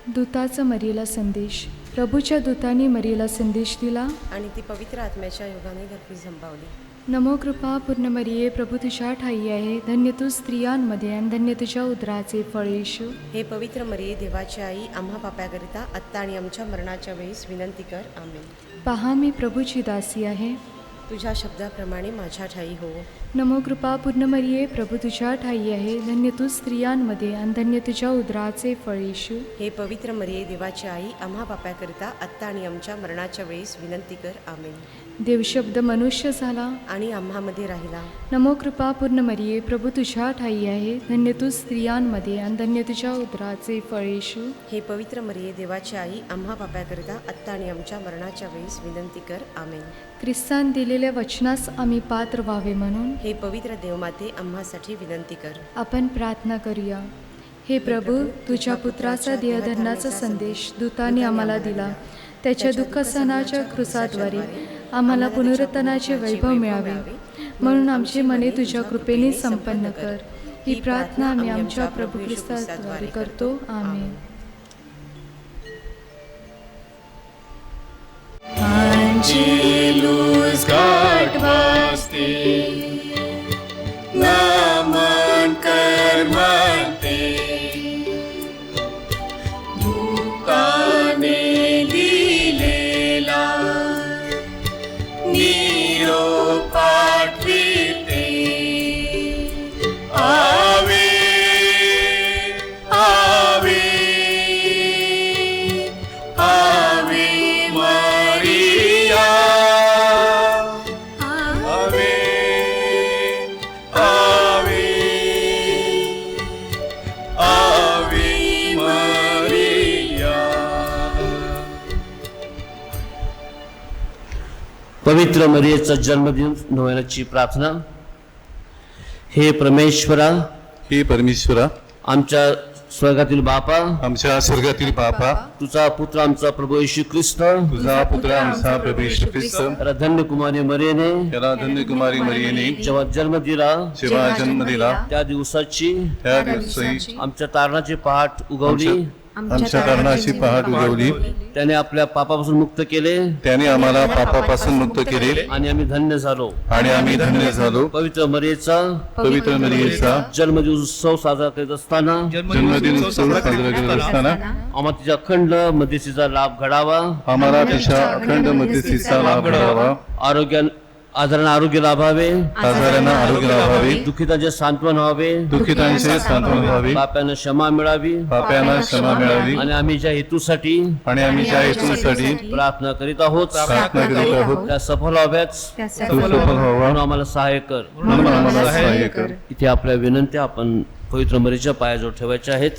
दूताचा मरीला संदेश. प्रभूच्या दूताने मरीला संदेश दिला आणि ती पवित्र आत्म्याच्या योगाने गर्भी संपावली. नमो कृपा पूर्ण मरिये, प्रभू तुझ्या ठाई आहे. धन्य तू स्त्रियांमध्ये आणि धन्य तुझ्या उदराचे फळ येशू. हे पवित्र मरिये, देवाची आई, आम्हा पाप्याकरिता आत्ता आणि आमच्या मरणाच्या वेळेस विनंती कर. आमेन. पहा, मी प्रभूची दासी आहे. तुझ्या शब्दाप्रमाणे माझ्या ठाई हो. नमो कृपा पूर्ण मरिये, प्रभू तुझ्या ठाई आहे. धन्य तू स्त्रियांमध्ये आणि धन्य तुझ्या उदराचे फळ येशू. हे पवित्र मरिये, देवाची आई, आम्हा पाप्याकरिता आत्ता आणि आमच्या मरणाच्या वेळेस विनंती कर. आमेन. देवशब्द मनुष्य झाला आणि आम्हामध्ये राहिला. नमो कृपा पूर्ण मरिये, प्रभू तुझ्या ठाई आहे. धन्य तू स्त्रियांमध्ये आणि धन्य तुझ्या उदराचे फळ येशू. हे पवित्र मरिये, देवाची आई, आम्हा पाप्याकरिता आत्ता आणि आमच्या मरणाच्या वेळेस विनंती कर. आमेन. ख्रिस्तान दिलेल्या वचनास आम्ही पात्र व्हावे म्हणून हे पवित्र देवमाते, आम्हासाठी विनंती कर. आपण प्रार्थना करूया. हे प्रभू, तुझ्या पुत्राचा देहधर्माचा संदेश दूताने आम्हाला दिला. त्याच्या दुःखसहनाच्या क्रुसाद्वारे आम्हाला पुनरुत्थानाचे वैभव मिळावे, म्हणून आमची मने तुझ्या कृपेने संपन्न कर. ही प्रार्थना आम्ही आमच्या प्रभू ख्रिस्ताद्वारे करतो. आमेन. Angelus घाट वाजते, नमन कर म्हणते, दूताने दिलेला निरोप पाठविते. आवे आवे आवे मरिया, आवे आवे आवे मरिया. पवित्र मरियेचा जन्मदिन नोवेनाची प्रार्थना. हे परमेश्वरा, हे परमेश्वरा, आमच्या स्वर्गातील बापा, आमच्या स्वर्गातील बापा, तुझा पुत्र आमचा प्रभू येशू ख्रिस्त तुझा पुत्र आमचा प्रभू येशू ख्रिस्त त्याला धन्य कुमारी मरियेने त्याला धन्य कुमारी मरियेने जेव्हा जन्म दिला जेव्हा जन्म दिला त्या दिवसाची त्या दिवशी आमच्या तारणाची पहाट उगवली. आमच्या कारणाची पहाट उगवली. त्याने आपल्या पापापासून मुक्त केले त्याने आम्हाला पापापासून मुक्त केले आणि आम्ही धन्य झालो. आणि आम्ही धन्य झालो. पवित्र मरियेचा पवित्र मरियेचा जन्मदिन उत्सव साजरा करीत असताना जन्मदिन उत्सव साजरा करत असताना आम्हाला तिच्या अखंड मध्यस्थीचा लाभ घडावा, आम्हाला तिच्या अखंड मध्यस्थीचा लाभ घडावा, आजारांना आरोग्य लाभावे, आजारांना आरोग्य लाभावे, दुःखितांचे सांत्वन व्हावे, दुःखितांचे सांत्वन व्हावे, पाप्यांना क्षमा मिळावी पाप्यांना क्षमा मिळावी. आणि आम्ही ज्या हेतूसाठी आणि आम्ही ज्या हेतूसाठी प्रार्थना करीत आहोत प्रार्थना करीत आहोत त्या सफल व्हाव्याच तो सफल व्हावा म्हणून आम्हाला सहाय्य कर. म्हणून आम्हाला सहाय्य कर. इथे आपल्या विनंत्या आपण पवित्र मरीच्या पायाजवळ ठेवायच्या आहेत.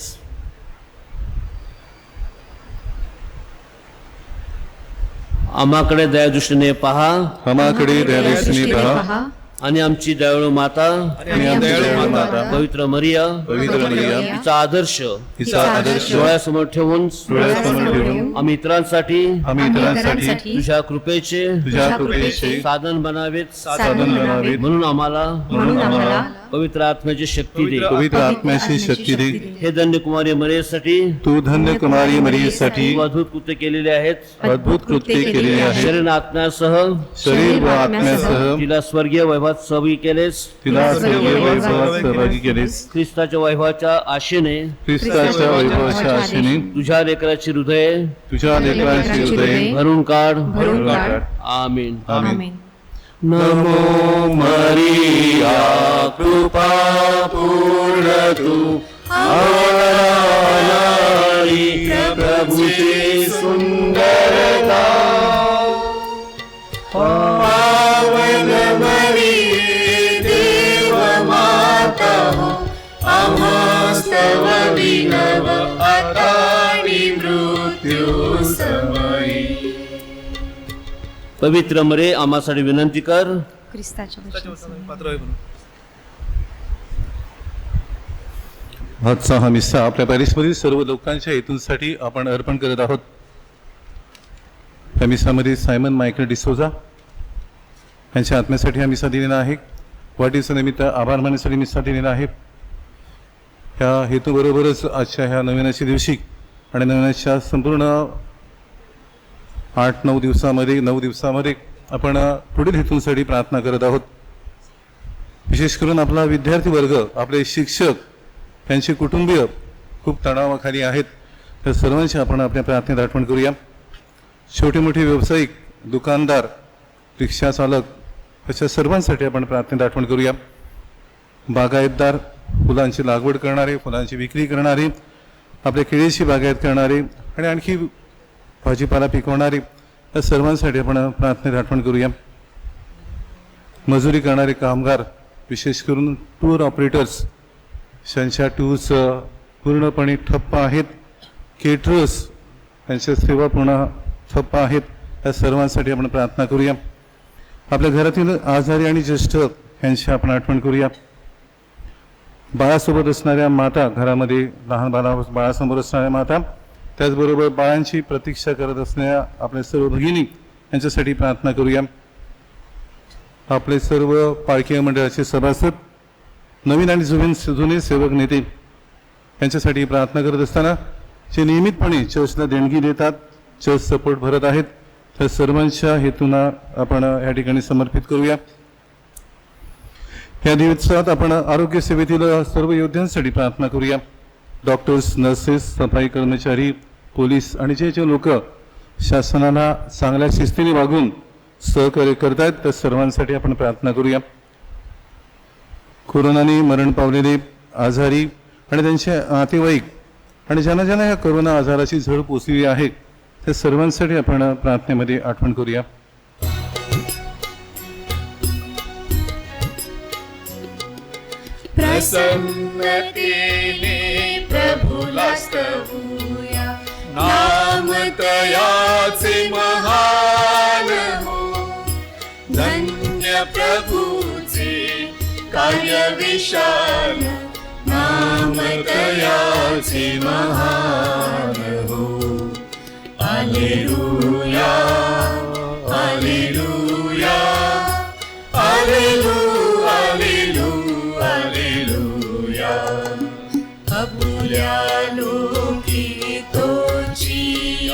आम्हाकडे दयादृष्टीने पहा आम्हाकडे दयादृष्टीने पहा. आणि आमची दयाळू माता आणि आमची दयाळू माता पवित्र मरिया पवित्र मरिया तिचा आदर्श तिचा आदर्श डोळ्यासमोर ठेवून डोळ्यासमोर ठेवून आम्ही इतरांसाठी आम्ही इतरांसाठी तुझ्या कृपेचे तुझ्या कृपेचे साधन बनावेत, साधन बनावे. म्हणून आम्हाला पवित्र आत्म्याची शक्ती दे. पवित्र आत्म्याची शक्ती दे. हे धन्य कुमारी मरियेसाठी तू धन्य कुमारी मरियेसाठी तू अद्भुत कृत्य केलेले आहेत. अद्भुत कृत्य केलेले आहे. शरीर आत्म्यासह शरीर व आत्म्यासह तिला स्वर्गीय वैभवात सहभागी केलेस. तिला स्वर्गीय वैभवात सहभागी केलेस. ख्रिस्ताच्या वैभवाच्या आशेने ख्रिस्ताच्या वैभवाच्या आशेने तुझ्या लेकराची हृदय तुझ्या लेकरांची हृदय भरून काढ. आमीन. आमीन. नमो मरिया कृपा पूर्ण तू आराधनारी प्रभुची सुंदरता. पावन मरिये देव माता हो, आम्हास्तव विनव आता आणि मृत्यू समयी. पवित्र मरे आम्हासाठी विनंती कर. आजचा हा मिस्सा आपल्या पॅरिसमधील सर्व लोकांच्या हेतूंसाठी आपण अर्पण करत आहोत. त्या मिसामध्ये सायमन मायकल डिसोजा यांच्या आत्म्यासाठी हा मिसा दिलेला आहे. वाढदिवसानिमित्त आभार मानण्यासाठी मिसा दिलेला आहे. ह्या हेतूबरोबरच आजच्या ह्या नवीनाच्या दिवशी आणि नवीनच्या संपूर्ण 8-9 दिवसामध्ये आपण पुढील हेतूंसाठी प्रार्थना करत आहोत. विशेष करून आपला विद्यार्थी वर्ग, आपले शिक्षक, त्यांचे कुटुंबीय खूप तणावाखाली आहेत. तर सर्वांची आपण आपल्या प्रार्थनेत आठवण करूया. छोटे मोठे व्यावसायिक, दुकानदार, रिक्षा चालक अशा सर्वांसाठी आपण प्रार्थनेत आठवण करूया. बागायतदार, फुलांची लागवड करणारे, फुलांची विक्री करणारे, आपल्या केळीची बागायत करणारे आणि आणखी भाजीपाला पिकवणारे या सर्वांसाठी आपण प्रार्थनेत आठवण करूया. मजुरी करणारे कामगार, विशेष करून टूर ऑपरेटर्स, त्यांच्या टूर्स पूर्णपणे ठप्प आहेत. केटरर्स, त्यांच्या सेवा पूर्ण ठप्प आहेत. या सर्वांसाठी आपण प्रार्थना करूया. आपल्या घरातील आजारी आणि ज्येष्ठ यांची आपण आठवण करूया. बाळासोबत असणाऱ्या माता, घरामध्ये लहान बाळासमोर असणाऱ्या माता, त्याचबरोबर बाळांची प्रतीक्षा करत असणाऱ्या आपल्या सर्व भगिनी यांच्यासाठी प्रार्थना करूया. आपले सर्व पालखी मंडळाचे सभासद, नवीन आणि जुने सेवक नेते यांच्यासाठी प्रार्थना करत असताना जे नियमितपणे चर्चला देणगी देतात, चर्च सपोर्ट भरत आहेत, त्या सर्वांच्या हेतूंना आपण या ठिकाणी समर्पित करूया. या दिवसात आपण आरोग्य सेवेतील सर्व योद्ध्यांसाठी प्रार्थना करूया. डॉक्टर्स, नर्सेस, सफाई कर्मचारी, पोलीस आणि जे जे लोक शासनाला चांगल्या शिस्तीने वागून सहकार्य करतायत त्या सर्वांसाठी आपण प्रार्थना करूया. कोरोनाने मरण पावलेले, आजारी आणि त्यांचे नातेवाईक आणि ज्यांना ज्यांना या कोरोना आजाराची झळ पोचलेली आहे त्या सर्वांसाठी आपण प्रार्थनेमध्ये आठवण करूया. प्रसन्नतेने प्रभुला स्तवूया, नाम तयाचे महान हो. धन्य प्रभूचे कार्य विशाल, नाम तयाचे महान हो. Hallelujah, hallelujah, hallelujah, hallelujah. अबुल्या लोकी तोची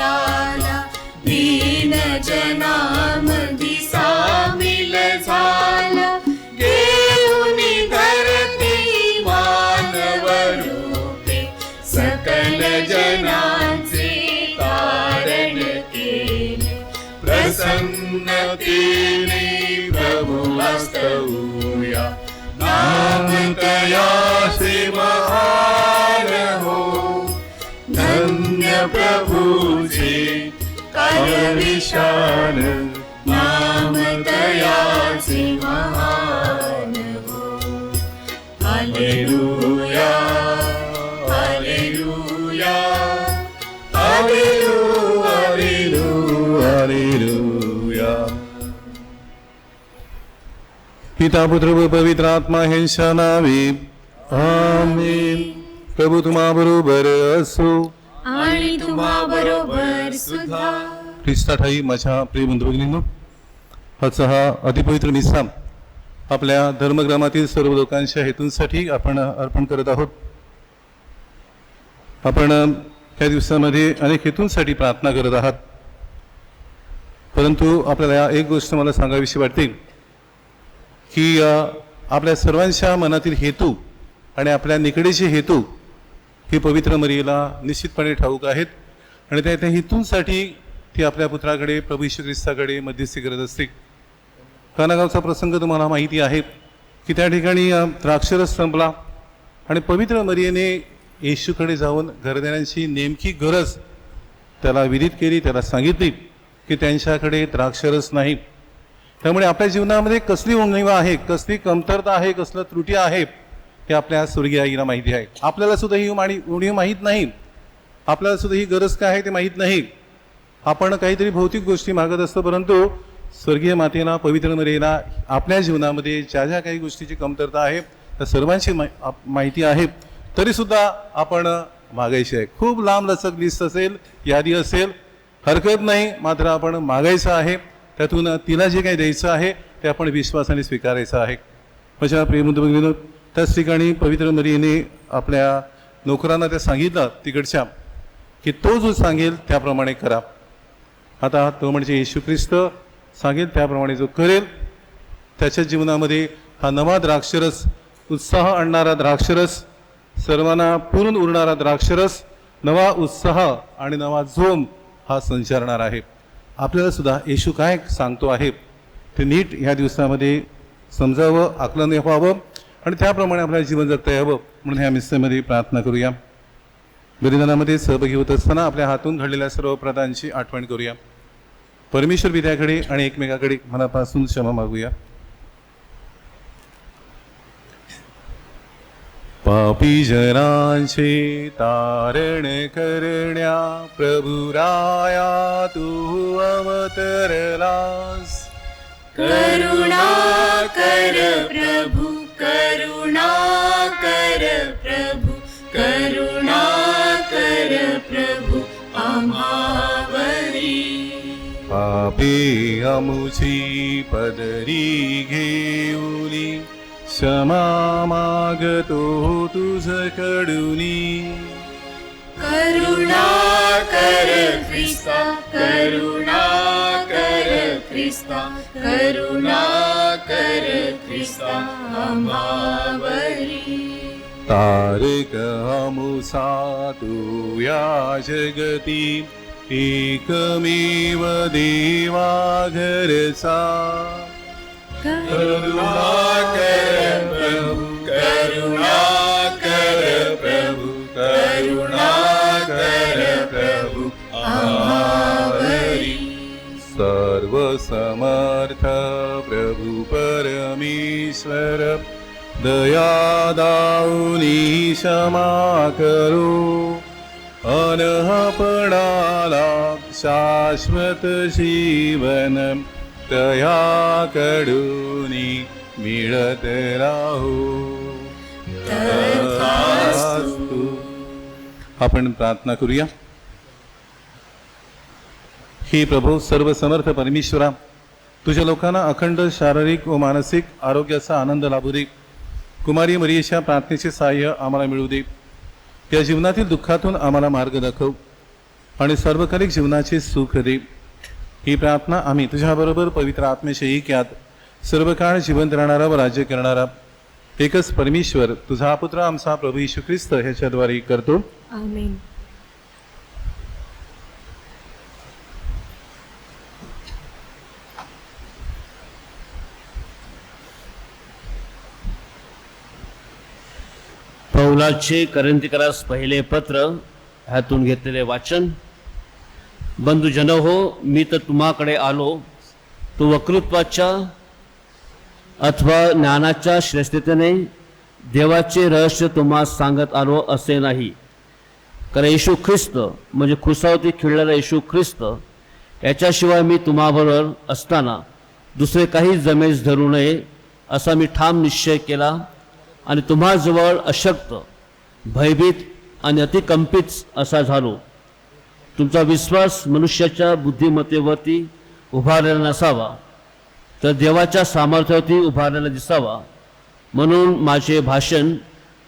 आला, दीन जनामधी सामील झाला. देऊनी धरती मानव रूपे, सकल जनांचे तारण केले. प्रसन्नतेने प्रभुला स्तवूया, नाम तयाचे महान हो. धन्य प्रभूचे कार्य विशाल, नाम तयाचे महान हो. Hallelujah, hallelujah, hallelujah, hallelujah. पिता, पुत्र व पवित्र आत्मा ह्यांच्या नावे आमेन. प्रभू तुम्हा बरोबर असो आणि तुम्हा बरोबर सुद्धा. ख्रिस्ता ठाई माझ्या प्रिय बंधू भगिनींनो, आजचा हा अतिपवित्र मिसा आपल्या धर्मग्रामातील सर्व लोकांच्या हेतूंसाठी आपण अर्पण करत आहोत. आपण त्या दिवसामध्ये अनेक हेतूंसाठी प्रार्थना करत आहात, परंतु आपल्याला एक गोष्ट मला सांगावीशी वाटते की आपल्या सर्वांच्या मनातील हेतू आणि आपल्या निकडीचे हेतू हे पवित्र मरियेला निश्चितपणे ठाऊक आहेत आणि त्या हेतूंसाठी ती आपल्या पुत्राकडे, प्रभू येशू ख्रिस्ताकडे मध्यस्थी करत असते. कानागावचा प्रसंग तुम्हाला माहिती आहे की त्या ठिकाणी द्राक्षरस संपला आणि पवित्र मरियेने येशूकडे जाऊन घरदारांची नेमकी गरज त्याला विदित केली, त्याला सांगितली की त्यांच्याकडे द्राक्षरस नाही. त्यामुळे आपल्या जीवनामध्ये कसली उणीवा आहे, कसली कमतरता आहे, कसलं त्रुटी आहे हे आपल्या स्वर्गीय आईला माहिती आहे. आपल्याला सुद्धा ही उणीव माहीत नाही, आपल्याला सुद्धा ही गरज काय आहे ते माहीत नाही. आपण काहीतरी भौतिक गोष्टी मागत असतो, परंतु स्वर्गीय मातेला, पवित्र मरियेला आपल्या जीवनामध्ये ज्या ज्या काही गोष्टीची कमतरता आहे त्या सर्वांची माहिती आहे. तरीसुद्धा आपण मागायची आहे. खूप लांब लचक लिस्ट असेल, यादी असेल, हरकत नाही, मात्र आपण मागायचं आहे. त्यातून तिला जे काही द्यायचं आहे ते आपण विश्वासाने स्वीकारायचं आहे. माझ्या प्रियबंधू भगिनींनो, त्याच ठिकाणी पवित्र मरियेने आपल्या नोकरांना त्या सांगितलं तिकडच्या की तो जो सांगेल त्याप्रमाणे करा. आता तो म्हणजे येशू ख्रिस्त सांगेल त्याप्रमाणे जो करेल, त्याच्या जीवनामध्ये हा नवा द्राक्षरस, उत्साह आणणारा द्राक्षरस, सर्वांना पूर्ण उरणारा द्राक्षरस, नवा उत्साह आणि नवा जोम हा संचारणार आहे. आपल्याला सुद्धा येशू काय सांगतो आहे ते नीट ह्या दिवसामध्ये समजावं, आकलन व्हावं आणि त्याप्रमाणे आपल्याला जीवन जगता यावं म्हणून ह्या मिसळमध्ये प्रार्थना करूया. बलिदानामध्ये सहभागी होत असताना आपल्या हातून घडलेल्या सर्व प्रदांची आठवण करूया. परमेश्वर पित्याकडे आणि एकमेकाकडे मनापासून क्षमा मागूया. पापी जनांचे तारण करण्या प्रभुराया तू अवतरलास. करुणा कर प्रभु, करुणा कर प्रभु, करुणा कर प्रभु आम्हावरी. पापी अमुची पदरी घेऊनी क्षमा मागतो तुझकडूनी. करुणा कर ख्रिस्ता, करुणा कर ख्रिस्ता, करुणा कर ख्रिस्ता आम्हावरी. तारक अमुसा तू या जगती एकमेव देवा घरचा. करुणा कर प्रभु, करुणा कर प्रभु, करुणा कर प्रभु आम्हावरी. सर्व समर्थ प्रभु परमेश्वर दया दाऊनी क्षमा करो. अनहपणाला शाश्वत जीवन तयाकडूनी मिळत राहू. तथास्तु. आपण प्रार्थना करूया. हे प्रभू सर्व समर्थ परमेश्वरा, तुझ्या लोकांना अखंड शारीरिक व मानसिक आरोग्याचा आनंद लाभू दे. कुमारी मरियेच्या प्रार्थनेचे सहाय्य आम्हाला मिळू दे. या जीवनातील दुःखातून आम्हाला मार्ग दाखव आणि सर्वकालिक जीवनाचे सुख दे. ही प्रार्थना आम्ही तुझ्याबरोबर पवित्र आत्म्याच्या ऐक्यात सर्व काळ जिवंत राहणारा व राज्य करणारा एकच परमेश्वर तुझा पुत्र आमचा प्रभू येशू ख्रिस्त ह्याच्याद्वारे करतो. आमेन. पौलाचे करंथीकरास पहिले पत्र ह्यातून घेतलेले वाचन. बंधुजन हो, मी तर तुम्हाकडे आलो तो वक्तृत्वाच्या अथवा ज्ञानाच्या श्रेष्ठतेने देवाचे रहस्य तुम्हा सांगत आलो असे नाही. कारण येशू ख्रिस्त म्हणजे खुसावती खिळलेला येशू ख्रिस्त याच्याशिवाय मी तुम्हाबरोबर असताना दुसरे काही जमेस धरू नये असा मी ठाम निश्चय केला आणि तुम्हाजवळ अशक्त, भयभीत आणि अतिकंपित असा झालो. तुमचा विश्वास मनुष्याच्या बुद्धिमत्तेवरती उभारलेला नसावा, तर देवाच्या सामर्थ्यावरती उभारलेला दिसावा. म्हणून माझे भाषण,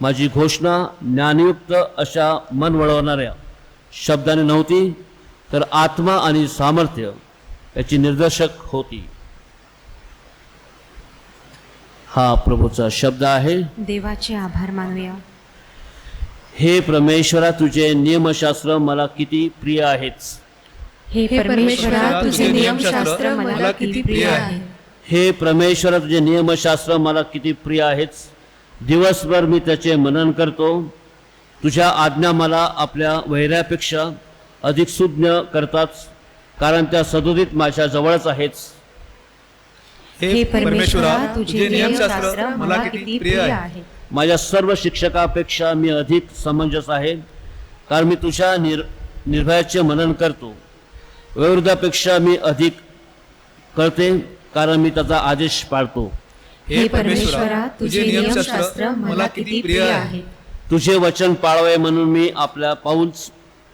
माझी घोषणा ज्ञानयुक्त अशा मन वळवणाऱ्या शब्दाने नव्हती, तर आत्मा आणि सामर्थ्य याची निर्देशक होती. हा प्रभूचा शब्द आहे. देवाचे आभार मानूया. हे परमेश्वरा, तुझे नियमशास्त्र मला किती प्रिय आहेत. हे परमेश्वरा, तुझे नियमशास्त्र मला किती प्रिय आहे. हे परमेश्वरा, तुझे नियमशास्त्र मला किती प्रिय आहेत. दिवसभर मी त्याचे मनन करतो. तुझ्या आज्ञा मला आपल्या वैरापेक्षा अधिक सुज्ञ करतात, कारण त्या सदोदित माझ्या जवळच आहेत. हे परमेश्वरा, तुझे नियमशास्त्र मला किती प्रिय आहे. माझ्या सर्व शिक्षकापेक्षा मी अधिक समंजस आहे, कारण मी तुझ्या निर्भयाचे मनन करतो. वयोवृद्धापेक्षा मी अधिक कळते, कारण मी त्याचा आदेश पाळतो. हे परमेश्वरा, तुझे नियमशास्त्र मला किती प्रिय आहे. तुझे वचन पाळावे म्हणून मी आपल्या पाऊल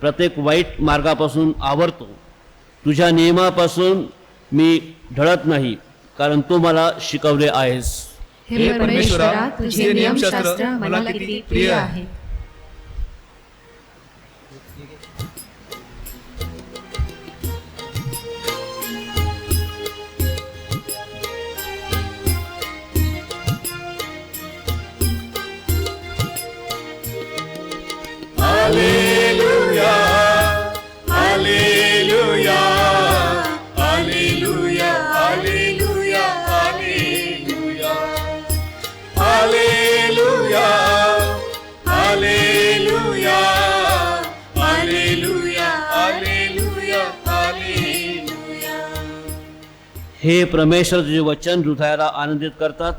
प्रत्येक वाईट मार्गापासून आवरतो. तुझ्या नियमापासून मी ढळत नाही, कारण तू मला शिकवले आहेस. हे परमेश्वरा, तुझे नियमशास्त्र मला किती प्रिय आहे. हे परमेश्वर, तुझे वचन हृदयाला आनंदित करतात,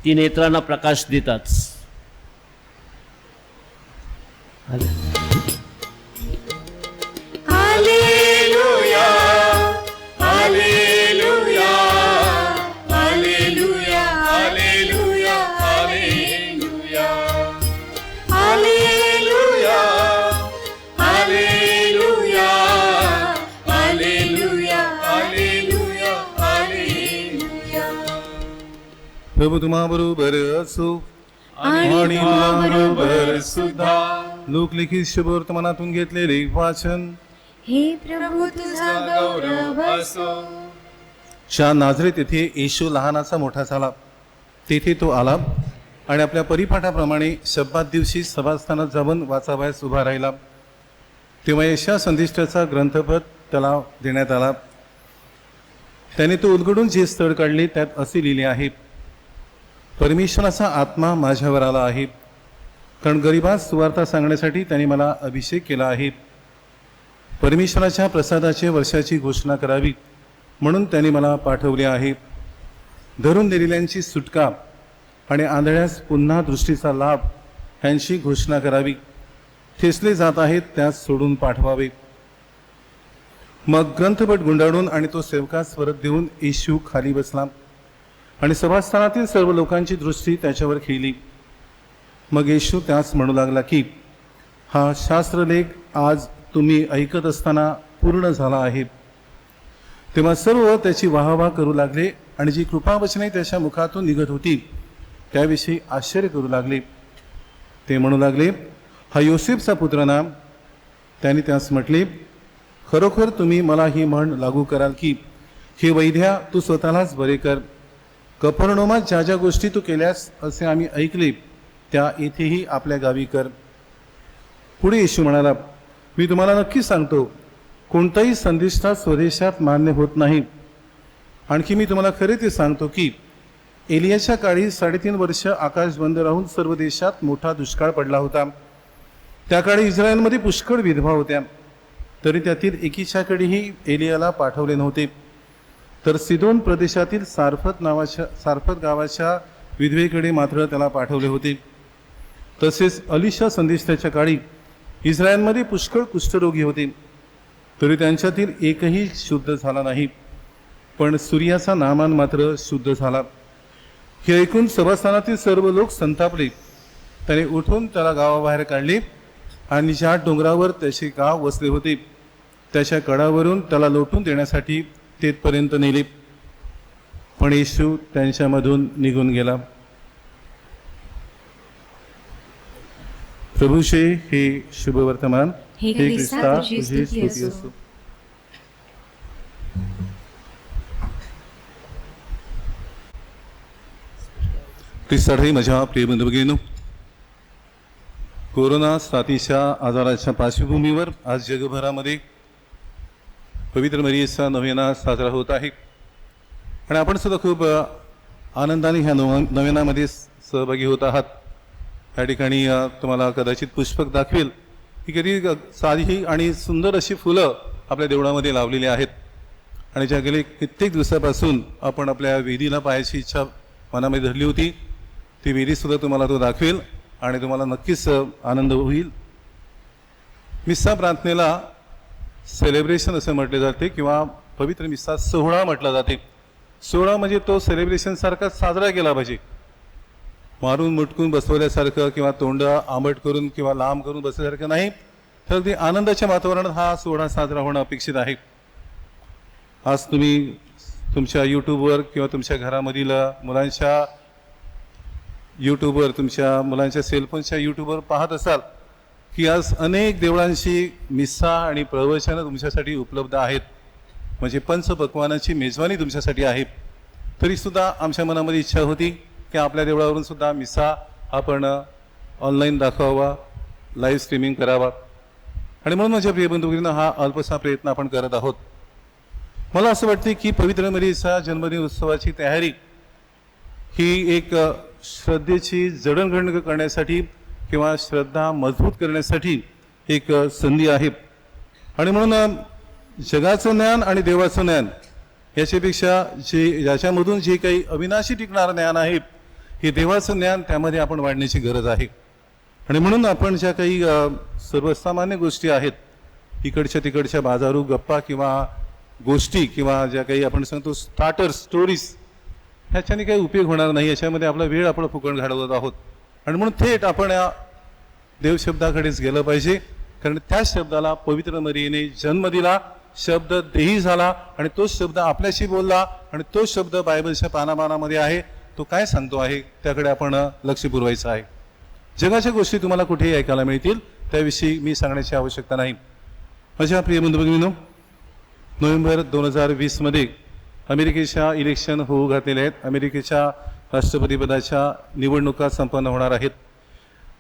ती नेत्रांना प्रकाश देतात. Hallelujah hallelujah hallelujah hallelujah hallelujah hallelujah hallelujah hallelujah hallelujah hallelujah. प्रभू तुम्हाबरोबर असो आणि तुम्हाबरोबर सुद्धा. लोकलिखित शुभवर्तमानातून घेतलेले वाचन. हे प्रभू तुझा गौरव असो. ज्या नाझरेत येथे येशू लहानाचा मोठा झाला, तेथे तो आला आणि आपल्या परिपाठाप्रमाणे शब्दात दिवशी सभास्थानात जाऊन वाचावयास उभा राहिला. तेव्हा यशा संदिष्टाचा ग्रंथपद त्याला देण्यात आला. त्याने तो उलगडून जे स्थळ काढले त्यात असे लिहिले आहे, परमेश्वराचा आत्मा माझ्यावर आला आहे, कारण गरिबास सुवार्ता सांगण्यासाठी त्याने मला अभिषेक केला आहे. परमेश्वराच्या प्रसादाचे वर्षाची घोषणा करावी म्हणून त्याने मला पाठवले आहे. धरून दिलेल्यांची सुटका आणि आंधळ्यास पुन्हा दृष्टीचा लाभ ह्यांची घोषणा करावी. ठेचले जात आहेत त्यास सोडून पाठवावे. मग ग्रंथपट गुंडाळून आणि तो सेवकास परत देऊन येशू खाली बसला आणि सभास्थानातील सर्व लोकांची दृष्टी त्याच्यावर खेळली. मग येशू त्यास म्हणू लागला की, हा शास्त्रलेख आज तुम्ही ऐकत असताना पूर्ण झाला आहे. तेव्हा सर्व त्याची वाहवा करू लागले आणि जी कृपावचने त्याच्या मुखातून निघत होती त्याविषयी आश्चर्य करू लागले. ते म्हणू लागले, हा योसेफचा पुत्र ना. त्याने त्यास म्हटले, खरोखर तुम्ही मला ही म्हण लागू कराल की, हे वैद्या, तू स्वतःलाच बरे कर. कफरनौमात ज्या ज्या गोष्टी तू केल्यास असे आम्ही ऐकले त्या येथेही आपल्या गावी कर. पुढे येशू म्हणाला, मी तुम्हाला नक्की सांगतो, कोणताही संदिष्टा स्वदेशात मान्य होत नाही. आणखी मी तुम्हाला खरे ते सांगतो की एलियाच्या काळी 3.5 वर्ष आकाश बंद राहून सर्व देशात मोठा दुष्काळ पडला होता. त्या काळी इस्रायलमध्ये पुष्कळ विधवा होत्या, तरी त्यातील एकीच्याकडेही एलियाला पाठवले नव्हते. तर सिदोन प्रदेशातील सारफत गावाच्या विधवेकडे मात्र त्याला पाठवले होते. तसेच अलिशा संदेशाच्या काळी इस्रायलमध्ये पुष्कळ कुष्ठरोगी होते, तरी त्यांच्यातील एकही शुद्ध झाला नाही, पण सूर्याचा नामान मात्र शुद्ध झाला. हे ऐकून सभास्थानातील सर्व लोक संतापले. त्याने उठून त्याला गावाबाहेर काढले आणि ज्या डोंगरावर त्याचे गाव वसले होते त्याच्या कडावरून त्याला लोटून देण्यासाठी तेथपर्यंत नेले. पण येशू त्यांच्यामधून निघून गेला. प्रभूचे हे शुभवर्तमान. हे ख्रिस्ता तुझी स्तुती असो. ख्रिस्तासाठी माझ्या प्रिय बंधू भगिनींनो, कोरोना साथीच्या आजाराच्या पार्श्वभूमीवर आज जगभरामध्ये पवित्र मरियेचा नवेना साजरा होत आहे आणि आपण सुद्धा खूप आनंदाने ह्या नवेनामध्ये सहभागी होत आहात. या ठिकाणी तुम्हाला कदाचित पुष्पक दाखवेल की कधी साधी आणि सुंदर अशी फुलं आपल्या देवळामध्ये लावलेली आहेत आणि ज्या गेले कित्येक दिवसापासून आपण आपल्या वेदीला पाहायची इच्छा मनामध्ये धरली होती, ती वेदीसुद्धा तुम्हाला तो दाखवेल आणि तुम्हाला नक्कीच आनंद होईल. मिस्सा प्रार्थनेला सेलिब्रेशन असं म्हटले जाते किंवा पवित्र मिस्सा सोहळा म्हटला जाते. सोहळा म्हणजे तो सेलिब्रेशनसारखा साजरा केला पाहिजे. मारून मुटकून बसवल्यासारखं किंवा तोंड आंबट करून किंवा लांब करून बसल्यासारखं नाही, तर अगदी आनंदाच्या वातावरणात हा सोहळा साजरा होणं अपेक्षित आहे. आज तुम्ही तुमच्या यूट्यूबवर किंवा तुमच्या घरामधील मुलांच्या यूट्यूबवर, तुमच्या मुलांच्या सेलफोनच्या यूट्यूबवर पाहत असाल की आज अनेक देवळांची मिस्सा आणि प्रवचनं तुमच्यासाठी उपलब्ध आहेत. म्हणजे पंचपक्वानाची मेजवानी तुमच्यासाठी आहे. तरीसुद्धा आमच्या मनामध्ये इच्छा होती की आपल्या देवळावरून सुद्धा मिस्सा आपण ऑनलाईन दाखवावा, लाईव्ह स्ट्रीमिंग करावा आणि म्हणून माझ्या प्रिय बंधूंनो हा अल्पसा प्रयत्न आपण करत आहोत. मला असं वाटते की पवित्र मरियेचा जन्मदिन उत्सवाची तयारी ही एक श्रद्धेची जडणघडण करण्यासाठी किंवा श्रद्धा मजबूत करण्यासाठी एक संधी आहे आणि म्हणून जगाचं ज्ञान आणि देवाचं ज्ञान याच्यापेक्षा याच्यामधून जे काही अविनाशी टिकणारं ज्ञान आहे, हे देवाचं ज्ञान, त्यामध्ये आपण वाढण्याची गरज आहे. आणि म्हणून आपण ज्या काही सर्वसामान्य गोष्टी आहेत, इकडच्या तिकडच्या बाजारू गप्पा किंवा गोष्टी किंवा ज्या काही आपण सांगतो स्टार्टर्स स्टोरीज, ह्याच्याने काही उपयोग होणार नाही. याच्यामध्ये आपला वेळ आपण फुकट घालवत आहोत. आणि म्हणून थेट आपण या देवशब्दाकडेच गेलं पाहिजे, कारण त्या शब्दाला पवित्र मरियेने जन्म दिला, शब्द देही झाला आणि तोच शब्द आपल्याशी बोलला आणि तो शब्द बायबलच्या पानापानामध्ये आहे. तो काय सांगतो आहे त्याकडे आपण लक्ष पुरवायचं आहे. जगाच्या गोष्टी तुम्हाला कुठेही ऐकायला मिळतील, त्याविषयी मी सांगण्याची आवश्यकता नाही. माझ्या प्रिय बंधू भगिनींनो, नोव्हेंबर 2020 अमेरिकेच्या इलेक्शन होऊ घातलेले आहेत. अमेरिकेच्या राष्ट्रपतीपदाच्या निवडणुका संपन्न होणार आहेत.